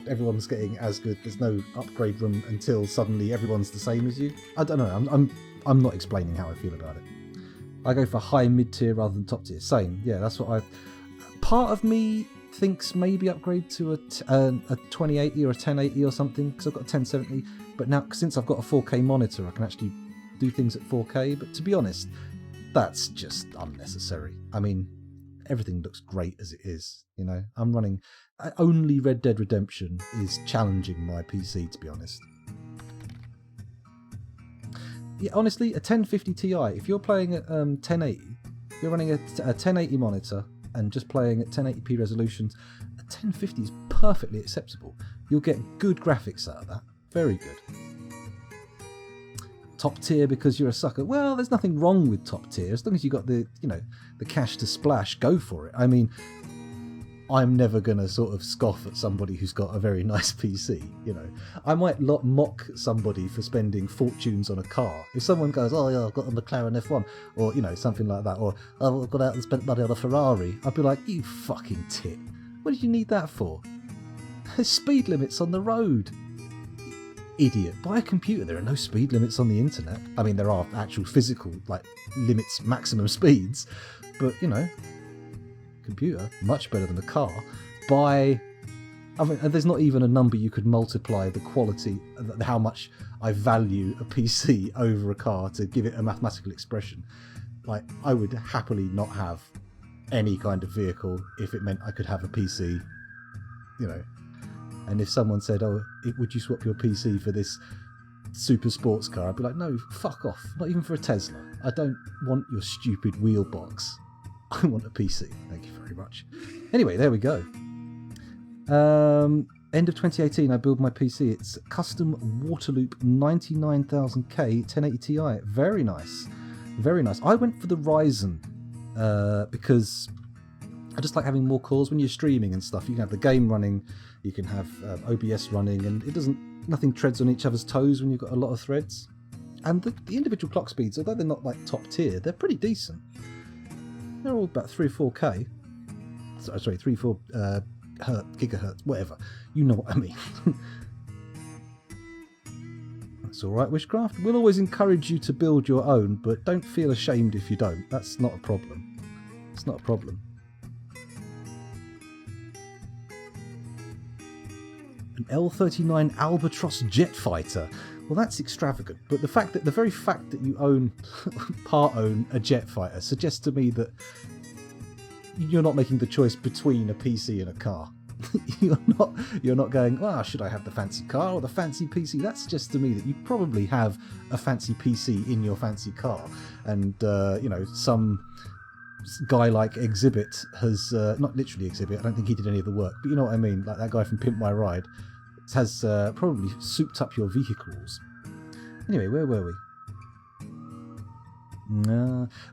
everyone's getting as good. There's no upgrade room until suddenly everyone's the same as you. I don't know. I'm not explaining how I feel about it. I go for high mid-tier rather than top tier. Same, yeah, that's what part of me thinks maybe upgrade to a 2080 or a 1080 or something, because I've got a 1070, but now since I've got a 4K monitor I can actually do things at 4K, but to be honest, that's just unnecessary. I mean, everything looks great as it is, you know. I'm running... Only Red Dead Redemption is challenging my PC, to be honest. Yeah, honestly, a 1050 Ti, if you're playing at 1080, if you're running a 1080 monitor and just playing at 1080p resolutions, a 1050 is perfectly acceptable. You'll get good graphics out of that. Very good. Top tier because you're a sucker. Well, there's nothing wrong with top tier as long as you got the, you know, the cash to splash. Go for it. I mean, I'm never going to sort of scoff at somebody who's got a very nice PC, you know. I might mock somebody for spending fortunes on a car. If someone goes, oh yeah, I've got a McLaren F1, or, you know, something like that, or oh, I've gone out and spent money on a Ferrari, I'd be like, you fucking tit. What did you need that for? There's speed limits on the road. Idiot. Buy a computer. There are no speed limits on the internet. I mean, there are actual physical, like, limits, maximum speeds, but, you know, computer, much better than a car. I mean, there's not even a number you could multiply the quality, how much I value a PC over a car to give it a mathematical expression. Like, I would happily not have any kind of vehicle if it meant I could have a PC, you know. And if someone said, oh, would you swap your PC for this super sports car? I'd be like, no, fuck off. Not even for a Tesla. I don't want your stupid wheel box. I want a PC. Thank you very much. Anyway, there we go. End of 2018, I build my PC. It's custom Waterloop 99000K 1080 Ti. Very nice. Very nice. I went for the Ryzen because I just like having more cores. When you're streaming and stuff, you can have the game running, you can have OBS running, and nothing treads on each other's toes when you've got a lot of threads. And the individual clock speeds, although they're not like top tier, they're pretty decent. They're all about 3 or 4K. Sorry, 3 4 gigahertz, whatever. You know what I mean. That's all right, Wishcraft. We'll always encourage you to build your own, but don't feel ashamed if you don't. That's not a problem. It's not a problem. An L-39 Albatross jet fighter. Well, that's extravagant, but the very fact that you part own a jet fighter suggests to me that you're not making the choice between a PC and a car. You're not going, should I have the fancy car or the fancy PC? That suggests to me that you probably have a fancy PC in your fancy car, and you know, some guy like Exhibit has not literally Exhibit. I don't think he did any of the work, but you know what I mean. Like that guy from Pimp My Ride has probably souped up your vehicles. Anyway, where were we?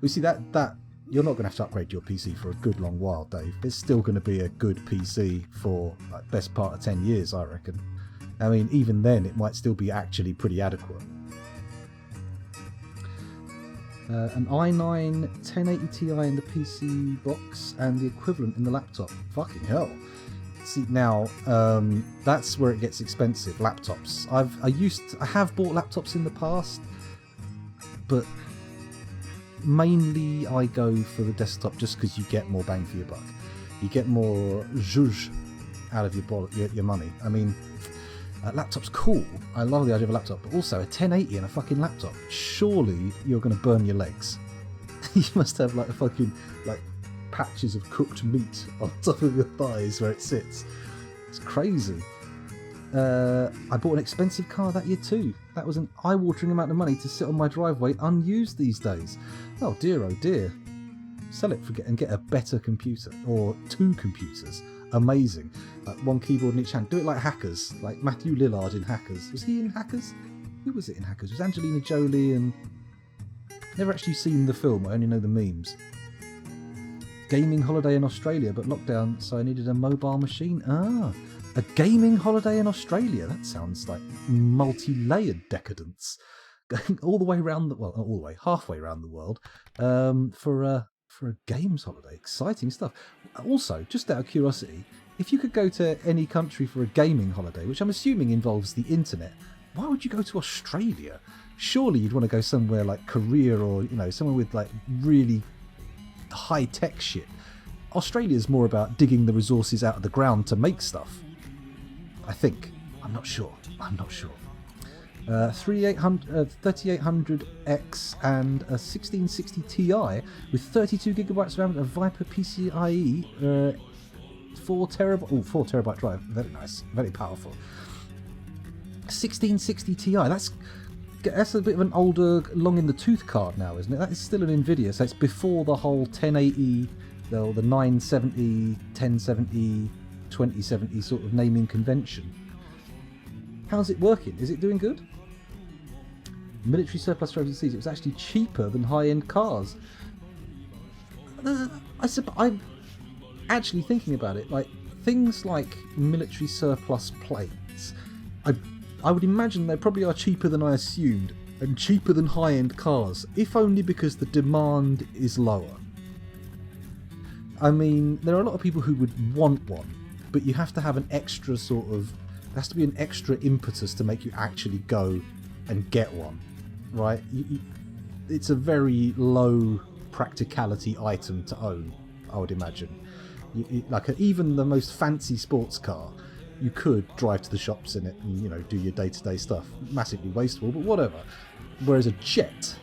We see that you're not going to have to upgrade your PC for a good long while, Dave. It's still going to be a good PC for like best part of 10 years, I reckon. I mean, even then, it might still be actually pretty adequate. An i9 1080 Ti in the PC box and the equivalent in the laptop. Fucking hell. See, now, that's where it gets expensive, laptops. I have bought laptops in the past, but mainly I go for the desktop just because you get more bang for your buck. You get more zhuzh out of your money. I mean, laptop's cool. I love the idea of a laptop, but also a 1080 and a fucking laptop. Surely you're going to burn your legs. You must have like a fucking patches of cooked meat on top of your thighs where it sits. It's crazy. I bought an expensive car that year too. That was an eye-watering amount of money to sit on my driveway unused these days. Oh dear. Sell it and get a better computer, or 2 computers. Amazing. Like one keyboard in each hand. Do it like Hackers, like Matthew Lillard in Hackers. Was he in Hackers? Who was it in Hackers? It was Angelina Jolie, and never actually seen the film. I only know the memes. Gaming holiday in Australia, but lockdown, so I needed a mobile machine. A gaming holiday in Australia. That sounds like multi-layered decadence. Going all the way around halfway around the world for a games holiday. Exciting stuff. Also, just out of curiosity, if you could go to any country for a gaming holiday, which I'm assuming involves the internet, why would you go to Australia? Surely you'd want to go somewhere like Korea or, you know, somewhere with like really high-tech shit. Australia's more about digging the resources out of the ground to make stuff. I think. I'm not sure. 3800X and a 1660 Ti with 32 gigabytes of RAM, a Viper PCIe, 4 terabyte drive. Very nice, very powerful. 1660 Ti. That's a bit of an older, long in the tooth card now, isn't it? That is still an Nvidia, so it's before the whole 1080, the 970, 1070, 2070 sort of naming convention. How's it working? Is it doing good? Military surplus for overseas. It was actually cheaper than high-end cars. I'm actually thinking about it. Like things like military surplus planes. I would imagine they probably are cheaper than I assumed, and cheaper than high-end cars, if only because the demand is lower. I mean, there are a lot of people who would want one, but you have to have an extra sort of... There has to be an extra impetus to make you actually go and get one, right? It's a very low practicality item to own, I would imagine. Even the most fancy sports car, you could drive to the shops in it and, you know, do your day-to-day stuff. Massively wasteful, but whatever. Whereas a jet,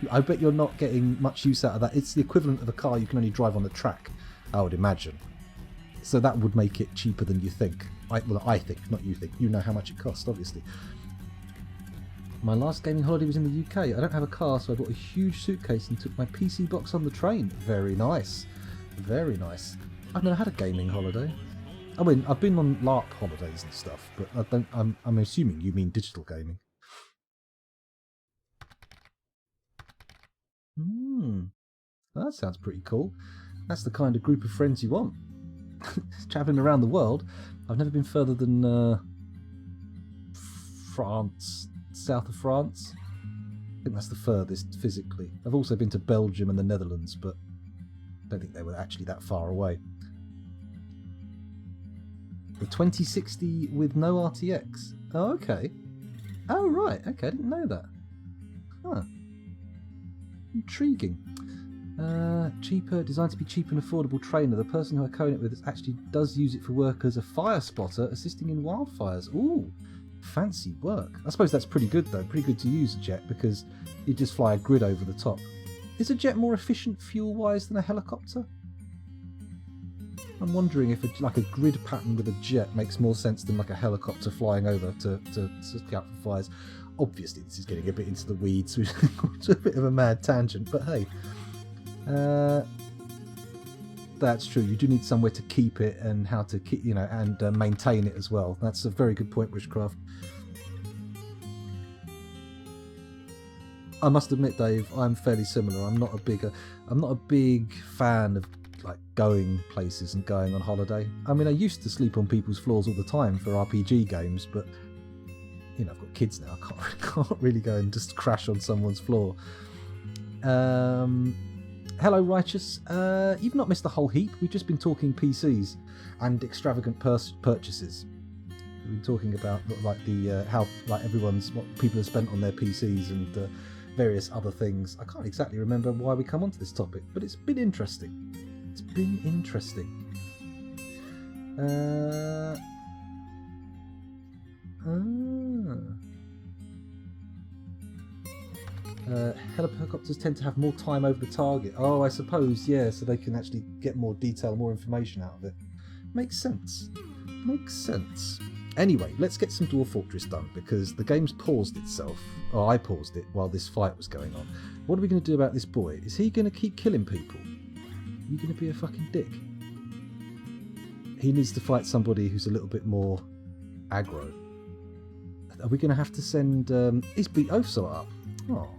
I bet you're not getting much use out of that. It's the equivalent of a car you can only drive on the track, I would imagine. So that would make it cheaper than you think. I think, not you think. You know how much it costs, obviously. My last gaming holiday was in the UK. I don't have a car, so I bought a huge suitcase and took my PC box on the train. Very nice. Very nice. I've never had a gaming holiday. I mean, I've been on LARP holidays and stuff, but I'm assuming you mean digital gaming. That sounds pretty cool. That's the kind of group of friends you want. Travelling around the world. I've never been further than France, south of France. I think that's the furthest physically. I've also been to Belgium and the Netherlands, but I don't think they were actually that far away. The 2060 with no RTX. Oh, okay. Oh, right. Okay, I didn't know that. Huh. Intriguing. Cheaper, designed to be cheap and affordable trainer. The person who I co-own it with actually does use it for work as a fire spotter, assisting in wildfires. Ooh, fancy work. I suppose that's pretty good though. Pretty good to use a jet because you just fly a grid over the top. Is a jet more efficient fuel-wise than a helicopter? I'm wondering if a grid pattern with a jet makes more sense than like a helicopter flying over to scout for fires. Obviously, this is getting a bit into the weeds, which is a bit of a mad tangent, but hey. That's true. You do need somewhere to keep it and how to keep, and maintain it as well. That's a very good point, Wishcraft. I must admit, Dave, I'm fairly similar. I'm not a big fan of like going places and going on holiday. I mean, I used to sleep on people's floors all the time for RPG games, but I've got kids now. I can't really go and just crash on someone's floor. Hello, Righteous. You've not missed a whole heap. We've just been talking PCs and extravagant purchases. We've been talking about like how like what people have spent on their PCs and various other things. I can't exactly remember why we come onto this topic, but it's been interesting. It's been interesting. Helicopters tend to have more time over the target. Oh, I suppose, yeah, so they can actually get more detail, more information out of it. Makes sense. Makes sense. Anyway, let's get some Dwarf Fortress done, because the game's paused itself. Oh, I paused it while this fight was going on. What are we going to do about this boy? Is he going to keep killing people? Are you going to be a fucking dick? He needs to fight somebody who's a little bit more aggro. Are we going to have to send... is Beat Oafso up? Oh,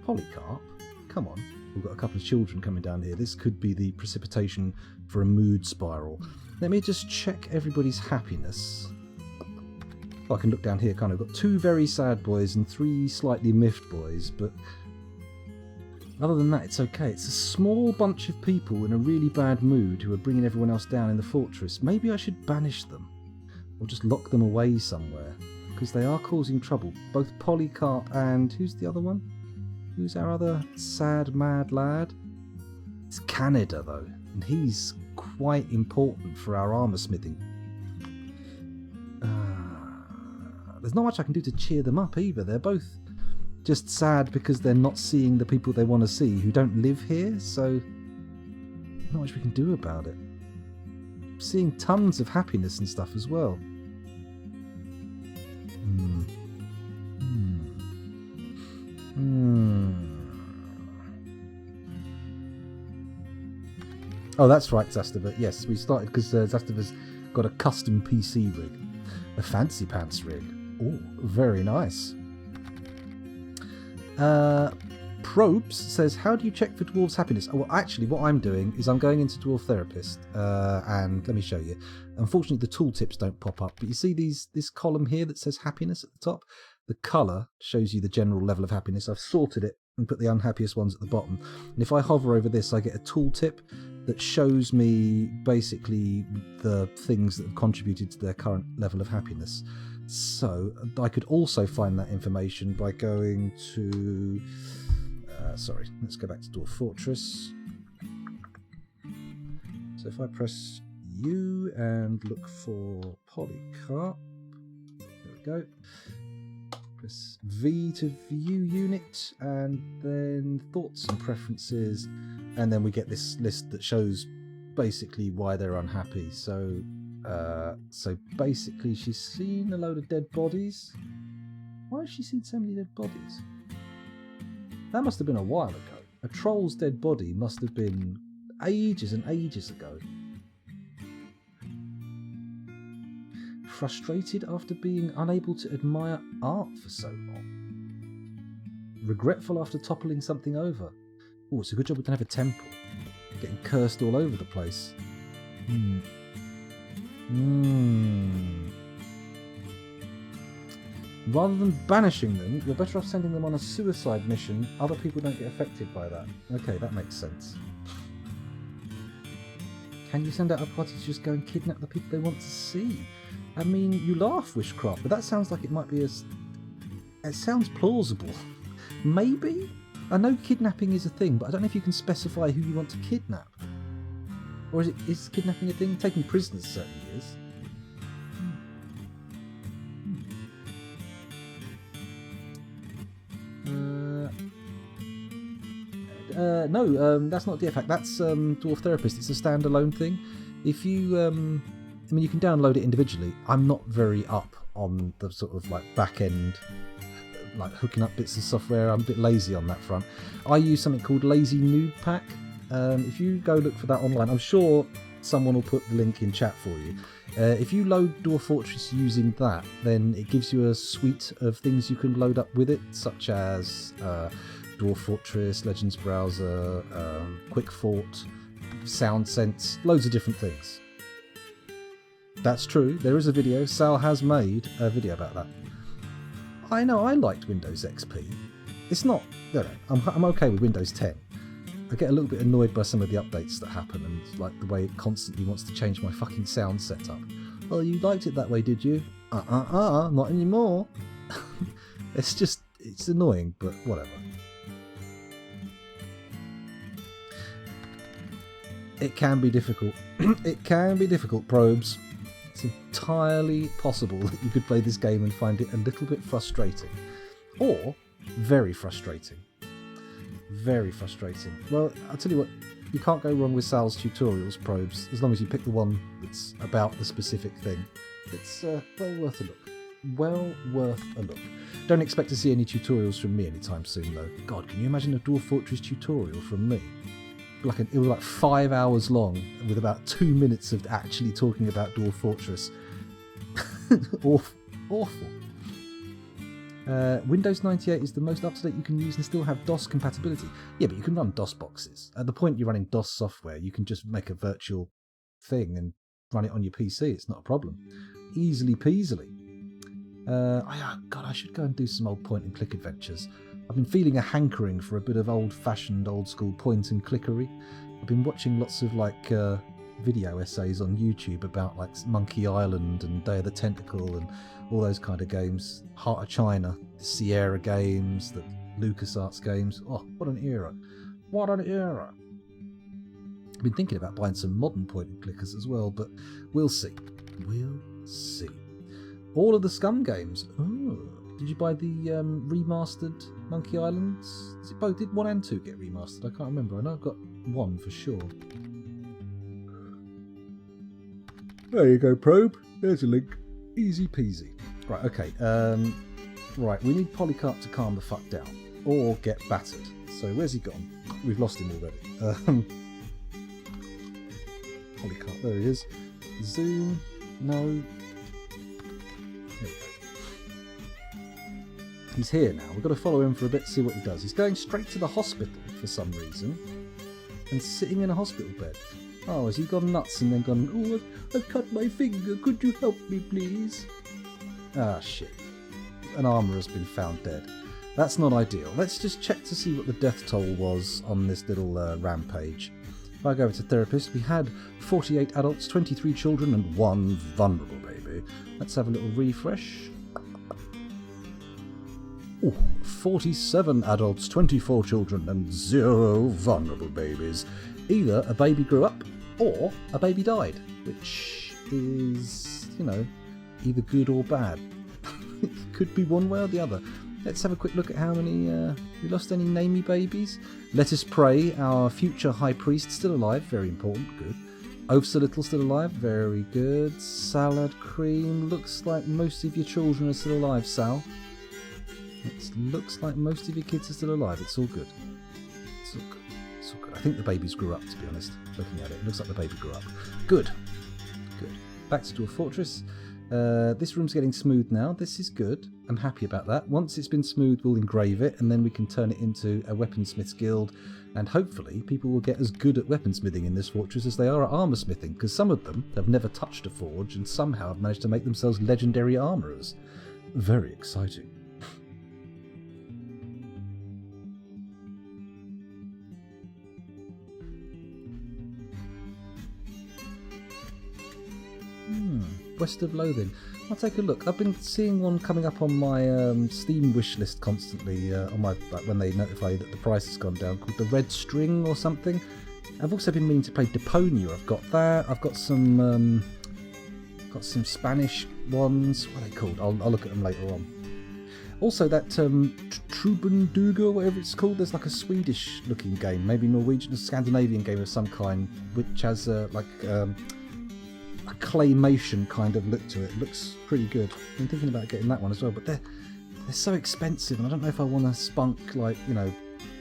Polycarp. Come on. We've got a couple of children coming down here. This could be the precipitation for a mood spiral. Let me just check everybody's happiness. Oh, I can look down here, kind of. Got 2 very sad boys and 3 slightly miffed boys, but other than that, it's okay. It's a small bunch of people in a really bad mood who are bringing everyone else down in the fortress. Maybe I should banish them, or just lock them away somewhere. because they are causing trouble. Both Polycarp and... who's the other one? Who's our other sad, mad lad? It's Canada, though, and he's quite important for our armour smithing. There's not much I can do to cheer them up either. They're both just sad because they're not seeing the people they want to see who don't live here, so not much we can do about it. Seeing tons of happiness and stuff as well. Oh, that's right, Zastava. Yes, we started because Zastava's got a custom PC rig. A fancy pants rig. Oh, very nice. Probes says, how do you check for dwarves' happiness? Oh, well, actually, what I'm doing is I'm going into Dwarf Therapist, and let me show you. Unfortunately, the tooltips don't pop up, but you see this column here that says happiness at the top? The colour shows you the general level of happiness. I've sorted it and put the unhappiest ones at the bottom. And if I hover over this, I get a tooltip that shows me basically the things that have contributed to their current level of happiness. So I could also find that information by going to... sorry, let's go back to Dwarf Fortress. So if I press U and look for Polycarp, there we go. Press V to view unit, and then thoughts and preferences, and then we get this list that shows basically why they're unhappy. So basically she's seen a load of dead bodies. Why has she seen so many dead bodies? That must have been a while ago. A troll's dead body must have been ages and ages ago. Frustrated after being unable to admire art for so long. Regretful after toppling something over. Oh, it's a good job we don't have a temple. Getting cursed all over the place. Rather than banishing them, you're better off sending them on a suicide mission. Other people don't get affected by that. Okay, that makes sense. Can you send out a party to just go and kidnap the people they want to see? I mean, you laugh, Wishcraft, but that sounds like it might be it sounds plausible. Maybe? I know kidnapping is a thing, but I don't know if you can specify who you want to kidnap. Or is kidnapping a thing? Taking prisoners certainly is. No, that's not DFHack. That's Dwarf Therapist. It's a standalone thing. If you, I mean, you can download it individually. I'm not very up on the sort of like back end, like hooking up bits of software. I'm a bit lazy on that front. I use something called Lazy Noob Pack. If you go look for that online, I'm sure someone will put the link in chat for you. If you load Dwarf Fortress using that, then it gives you a suite of things you can load up with it, such as Dwarf Fortress, Legends Browser, Quick Fort, Sound Sense, loads of different things. That's true, there is a video. Sal has made a video about that. I know, I liked Windows XP. It's not, no, I'm okay with Windows 10. I get a little bit annoyed by some of the updates that happen and like the way it constantly wants to change my fucking sound setup. Oh, you liked it that way, did you? Not anymore. It's annoying, but whatever. It can be difficult. It can be difficult, Probes. It's entirely possible that you could play this game and find it a little bit frustrating. Or very frustrating. Very frustrating. Well, I'll tell you what, you can't go wrong with Sal's tutorials, Probes, as long as you pick the one that's about the specific thing. It's well worth a look. Well worth a look. Don't expect to see any tutorials from me anytime soon, though. God, can you imagine a Dwarf Fortress tutorial from me? It was like 5 hours long, with about 2 minutes of actually talking about Dwarf Fortress. Awful. Windows 98 is the most up-to-date you can use and still have DOS compatibility. Yeah, but you can run DOS boxes. At the point you're running DOS software, you can just make a virtual thing and run it on your PC. It's not a problem. Easily peasily. God, I should go and do some old point-and-click adventures. I've been feeling a hankering for a bit of old-fashioned, old-school point-and-clickery. I've been watching lots of, like, video essays on YouTube about like Monkey Island and Day of the Tentacle and all those kind of games. Heart of China, the Sierra games, the LucasArts games. Oh, what an era. What an era. I've been thinking about buying some modern point and clickers as well, but we'll see. We'll see. All of the Scum games. Oh, did you buy the remastered Monkey Islands? Is it both? Did 1 and 2 get remastered? I can't remember. I know I've got 1 for sure. There you go, Probe. There's a link. Easy peasy. Right, okay. Right, we need Polycarp to calm the fuck down. Or get battered. So where's he gone? We've lost him already. Polycarp, there he is. Zoom. No. There we go. He's here now. We've got to follow him for a bit, see what he does. He's going straight to the hospital for some reason. And sitting in a hospital bed. Oh, has he gone nuts and then gone, oh, I've cut my finger, could you help me please? Ah, shit. An armourer has been found dead. That's not ideal. Let's just check to see what the death toll was on this little rampage. If I go over to therapist, we had 48 adults, 23 children and 1 vulnerable baby. Let's have a little refresh. Ooh, 47 adults, 24 children and 0 vulnerable babies. Either a baby grew up or a baby died, which is, you know, either good or bad. It could be one way or the other. Let's have a quick look at how many... we lost any namey babies? Let us pray, our future high priest still alive, very important, good. Oafs a little still alive, very good. Salad cream, looks like most of your children are still alive, Sal. It looks like most of your kids are still alive, it's all good. It's all good. It's all good. I think the babies grew up, to be honest. Looking at it, it looks like the baby grew up. Good. Good. Back to Dwarf Fortress. This room's getting smooth now. This is good. I'm happy about that. Once it's been smooth, we'll engrave it, and then we can turn it into a weaponsmith's guild, and hopefully people will get as good at weaponsmithing in this fortress as they are at armoursmithing, because some of them have never touched a forge and somehow have managed to make themselves legendary armourers. Very exciting. West of Loathing. I'll take a look. I've been seeing one coming up on my Steam wish list constantly. On my when they notify that the price has gone down, called the Red String or something. I've also been meaning to play Deponia. I've got that. I've got some Spanish ones. What are they called? I'll look at them later on. Also, that Trubenduga, whatever it's called. There's like a Swedish-looking game, maybe Norwegian, a Scandinavian game of some kind, which has a claymation kind of look to it. Looks pretty good. I've been thinking about getting that one as well, but they're so expensive, and I don't know if I want to spunk like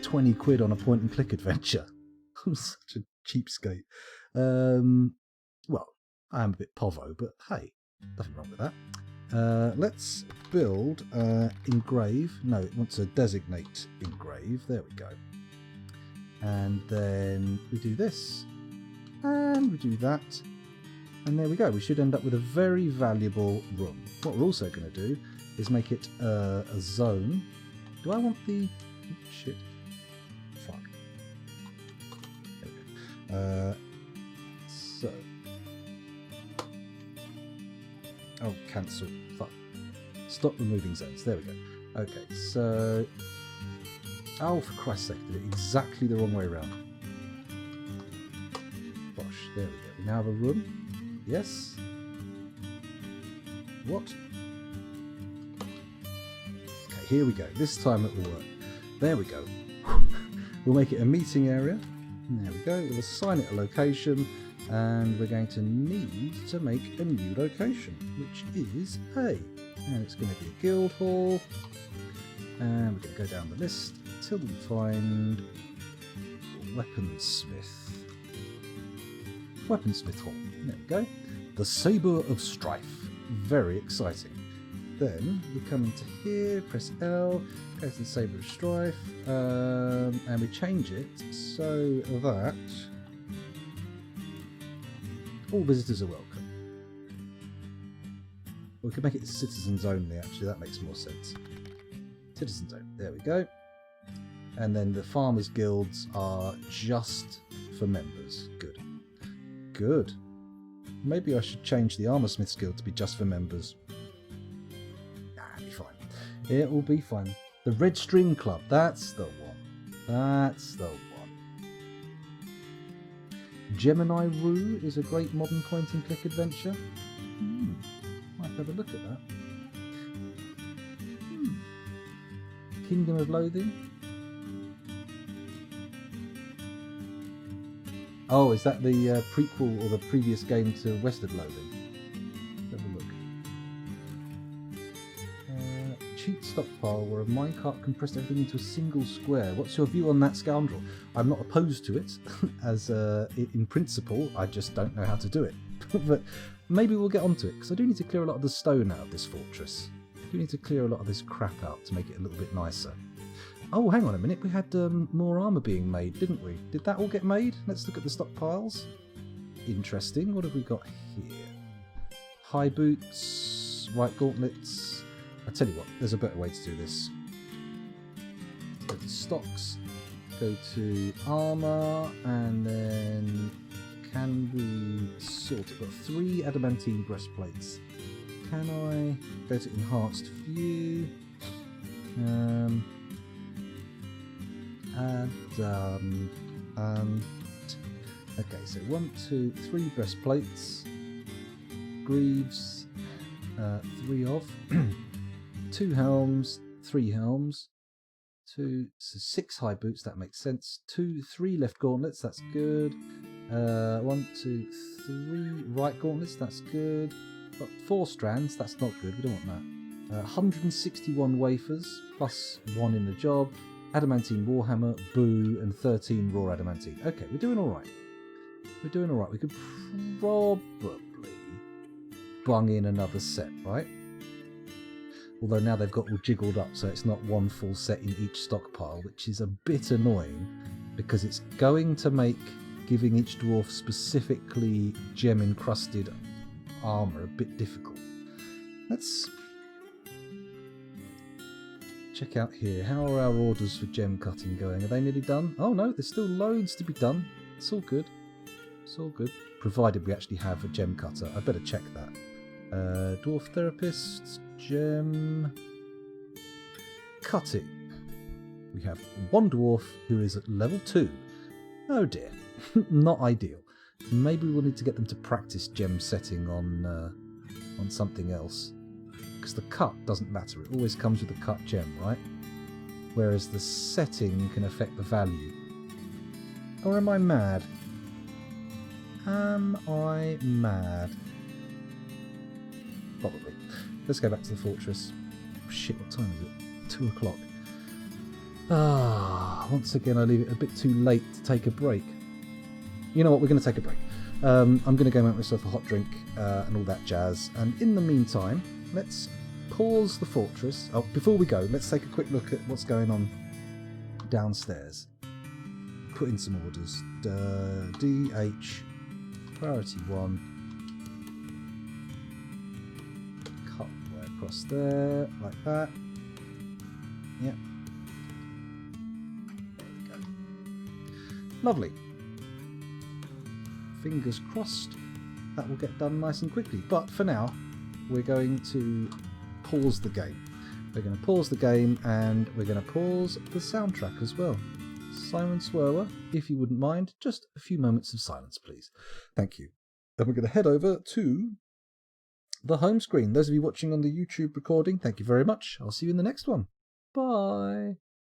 20 quid on a point and click adventure. I'm such a cheapskate. Well, I am a bit povo, but hey, nothing wrong with that. Let's build engrave. No, it wants to designate engrave. There we go. And then we do this, and we do that. And there we go. We should end up with a very valuable room. What we're also going to do is make it a zone. Do I want the... shit. Fuck. There we go. So... oh, cancel. Fuck. Stop removing zones. There we go. Okay, so... oh, for Christ's sake, I did it exactly the wrong way around. Bosh. There we go. We now have a room. Yes. What? Okay, here we go. This time it will work. There we go. We'll make it a meeting area. There we go. We'll assign it a location, and we're going to need to make a new location, which is A. And it's going to be a guild hall. And we're going to go down the list until we find weaponsmith. Weaponsmith hall. There we go. The Sabre of Strife. Very exciting. Then we come into here, press L, go to the Sabre of Strife, and we change it so that all visitors are welcome. We could make it citizens only, actually, that makes more sense. Citizens only, there we go. And then the farmers' guilds are just for members. Good. good. Maybe I should change the Armorsmith's Guild to be just for members. Nah, it'll be fine. It will be fine. The Red String Club, that's the one. That's the one. Gemini Rue is a great modern point-and-click adventure. Might have a look at that. Kingdom of Loathing. Oh, is that the prequel or the previous game to West of Loathing? Let's have a look. Cheat stockpile where a minecart compressed everything into a single square. What's your view on that, scoundrel? I'm not opposed to it, as in principle, I just don't know how to do it. But maybe we'll get onto it, because I do need to clear a lot of the stone out of this fortress. I do need to clear a lot of this crap out to make it a little bit nicer. Oh, hang on a minute, we had more armour being made, didn't we? Did that all get made? Let's look at the stockpiles. Interesting, what have we got here? High boots, right gauntlets. I tell you what, there's a better way to do this. Go to stocks, go to armour, and then can we sort it? Got 3 adamantine breastplates. Can I go to enhanced view? Okay, so 1, 2, 3 breastplates, greaves, 3 of, 2 helms, 3 helms, 2, so 6 high boots, that makes sense, 2, 3 left gauntlets, that's good, 1, 2, 3 right gauntlets, that's good, got 4 strands, that's not good, we don't want that, 161 wafers, plus 1 in the job, adamantine warhammer, boo, and 13 raw adamantine. Okay, we're doing alright. We're doing alright. We could probably bung in another set, right? Although now they've got all jiggled up, so it's not one full set in each stockpile, which is a bit annoying, because it's going to make giving each dwarf specifically gem-encrusted armour a bit difficult. Let's check out here. How are our orders for gem cutting going? Are they nearly done? Oh no, there's still loads to be done. It's all good. It's all good. Provided we actually have a gem cutter. I better check that. Dwarf therapist, gem cutting. We have 1 dwarf who is at level 2. Oh dear. Not ideal. Maybe we'll need to get them to practice gem setting on something else. Because the cut doesn't matter, it always comes with a cut gem, right? Whereas the setting can affect the value. Or am I mad? Am I mad? Probably. Let's go back to the fortress. Oh, shit, what time is it? 2 o'clock. Once again I leave it a bit too late to take a break. You know what, we're going to take a break. I'm going to go make myself a hot drink and all that jazz. And in the meantime, let's pause the fortress. Oh, before we go, let's take a quick look at what's going on downstairs. Put in some orders. DH, priority 1. Cut way across there, like that. Yep. There we go. Lovely. Fingers crossed that will get done nice and quickly. But for now, we're going to pause the game. We're going to pause the game and we're going to pause the soundtrack as well. Simon Swerwer, if you wouldn't mind, just a few moments of silence, please. Thank you. Then we're going to head over to the home screen. Those of you watching on the YouTube recording, thank you very much. I'll see you in the next one. Bye.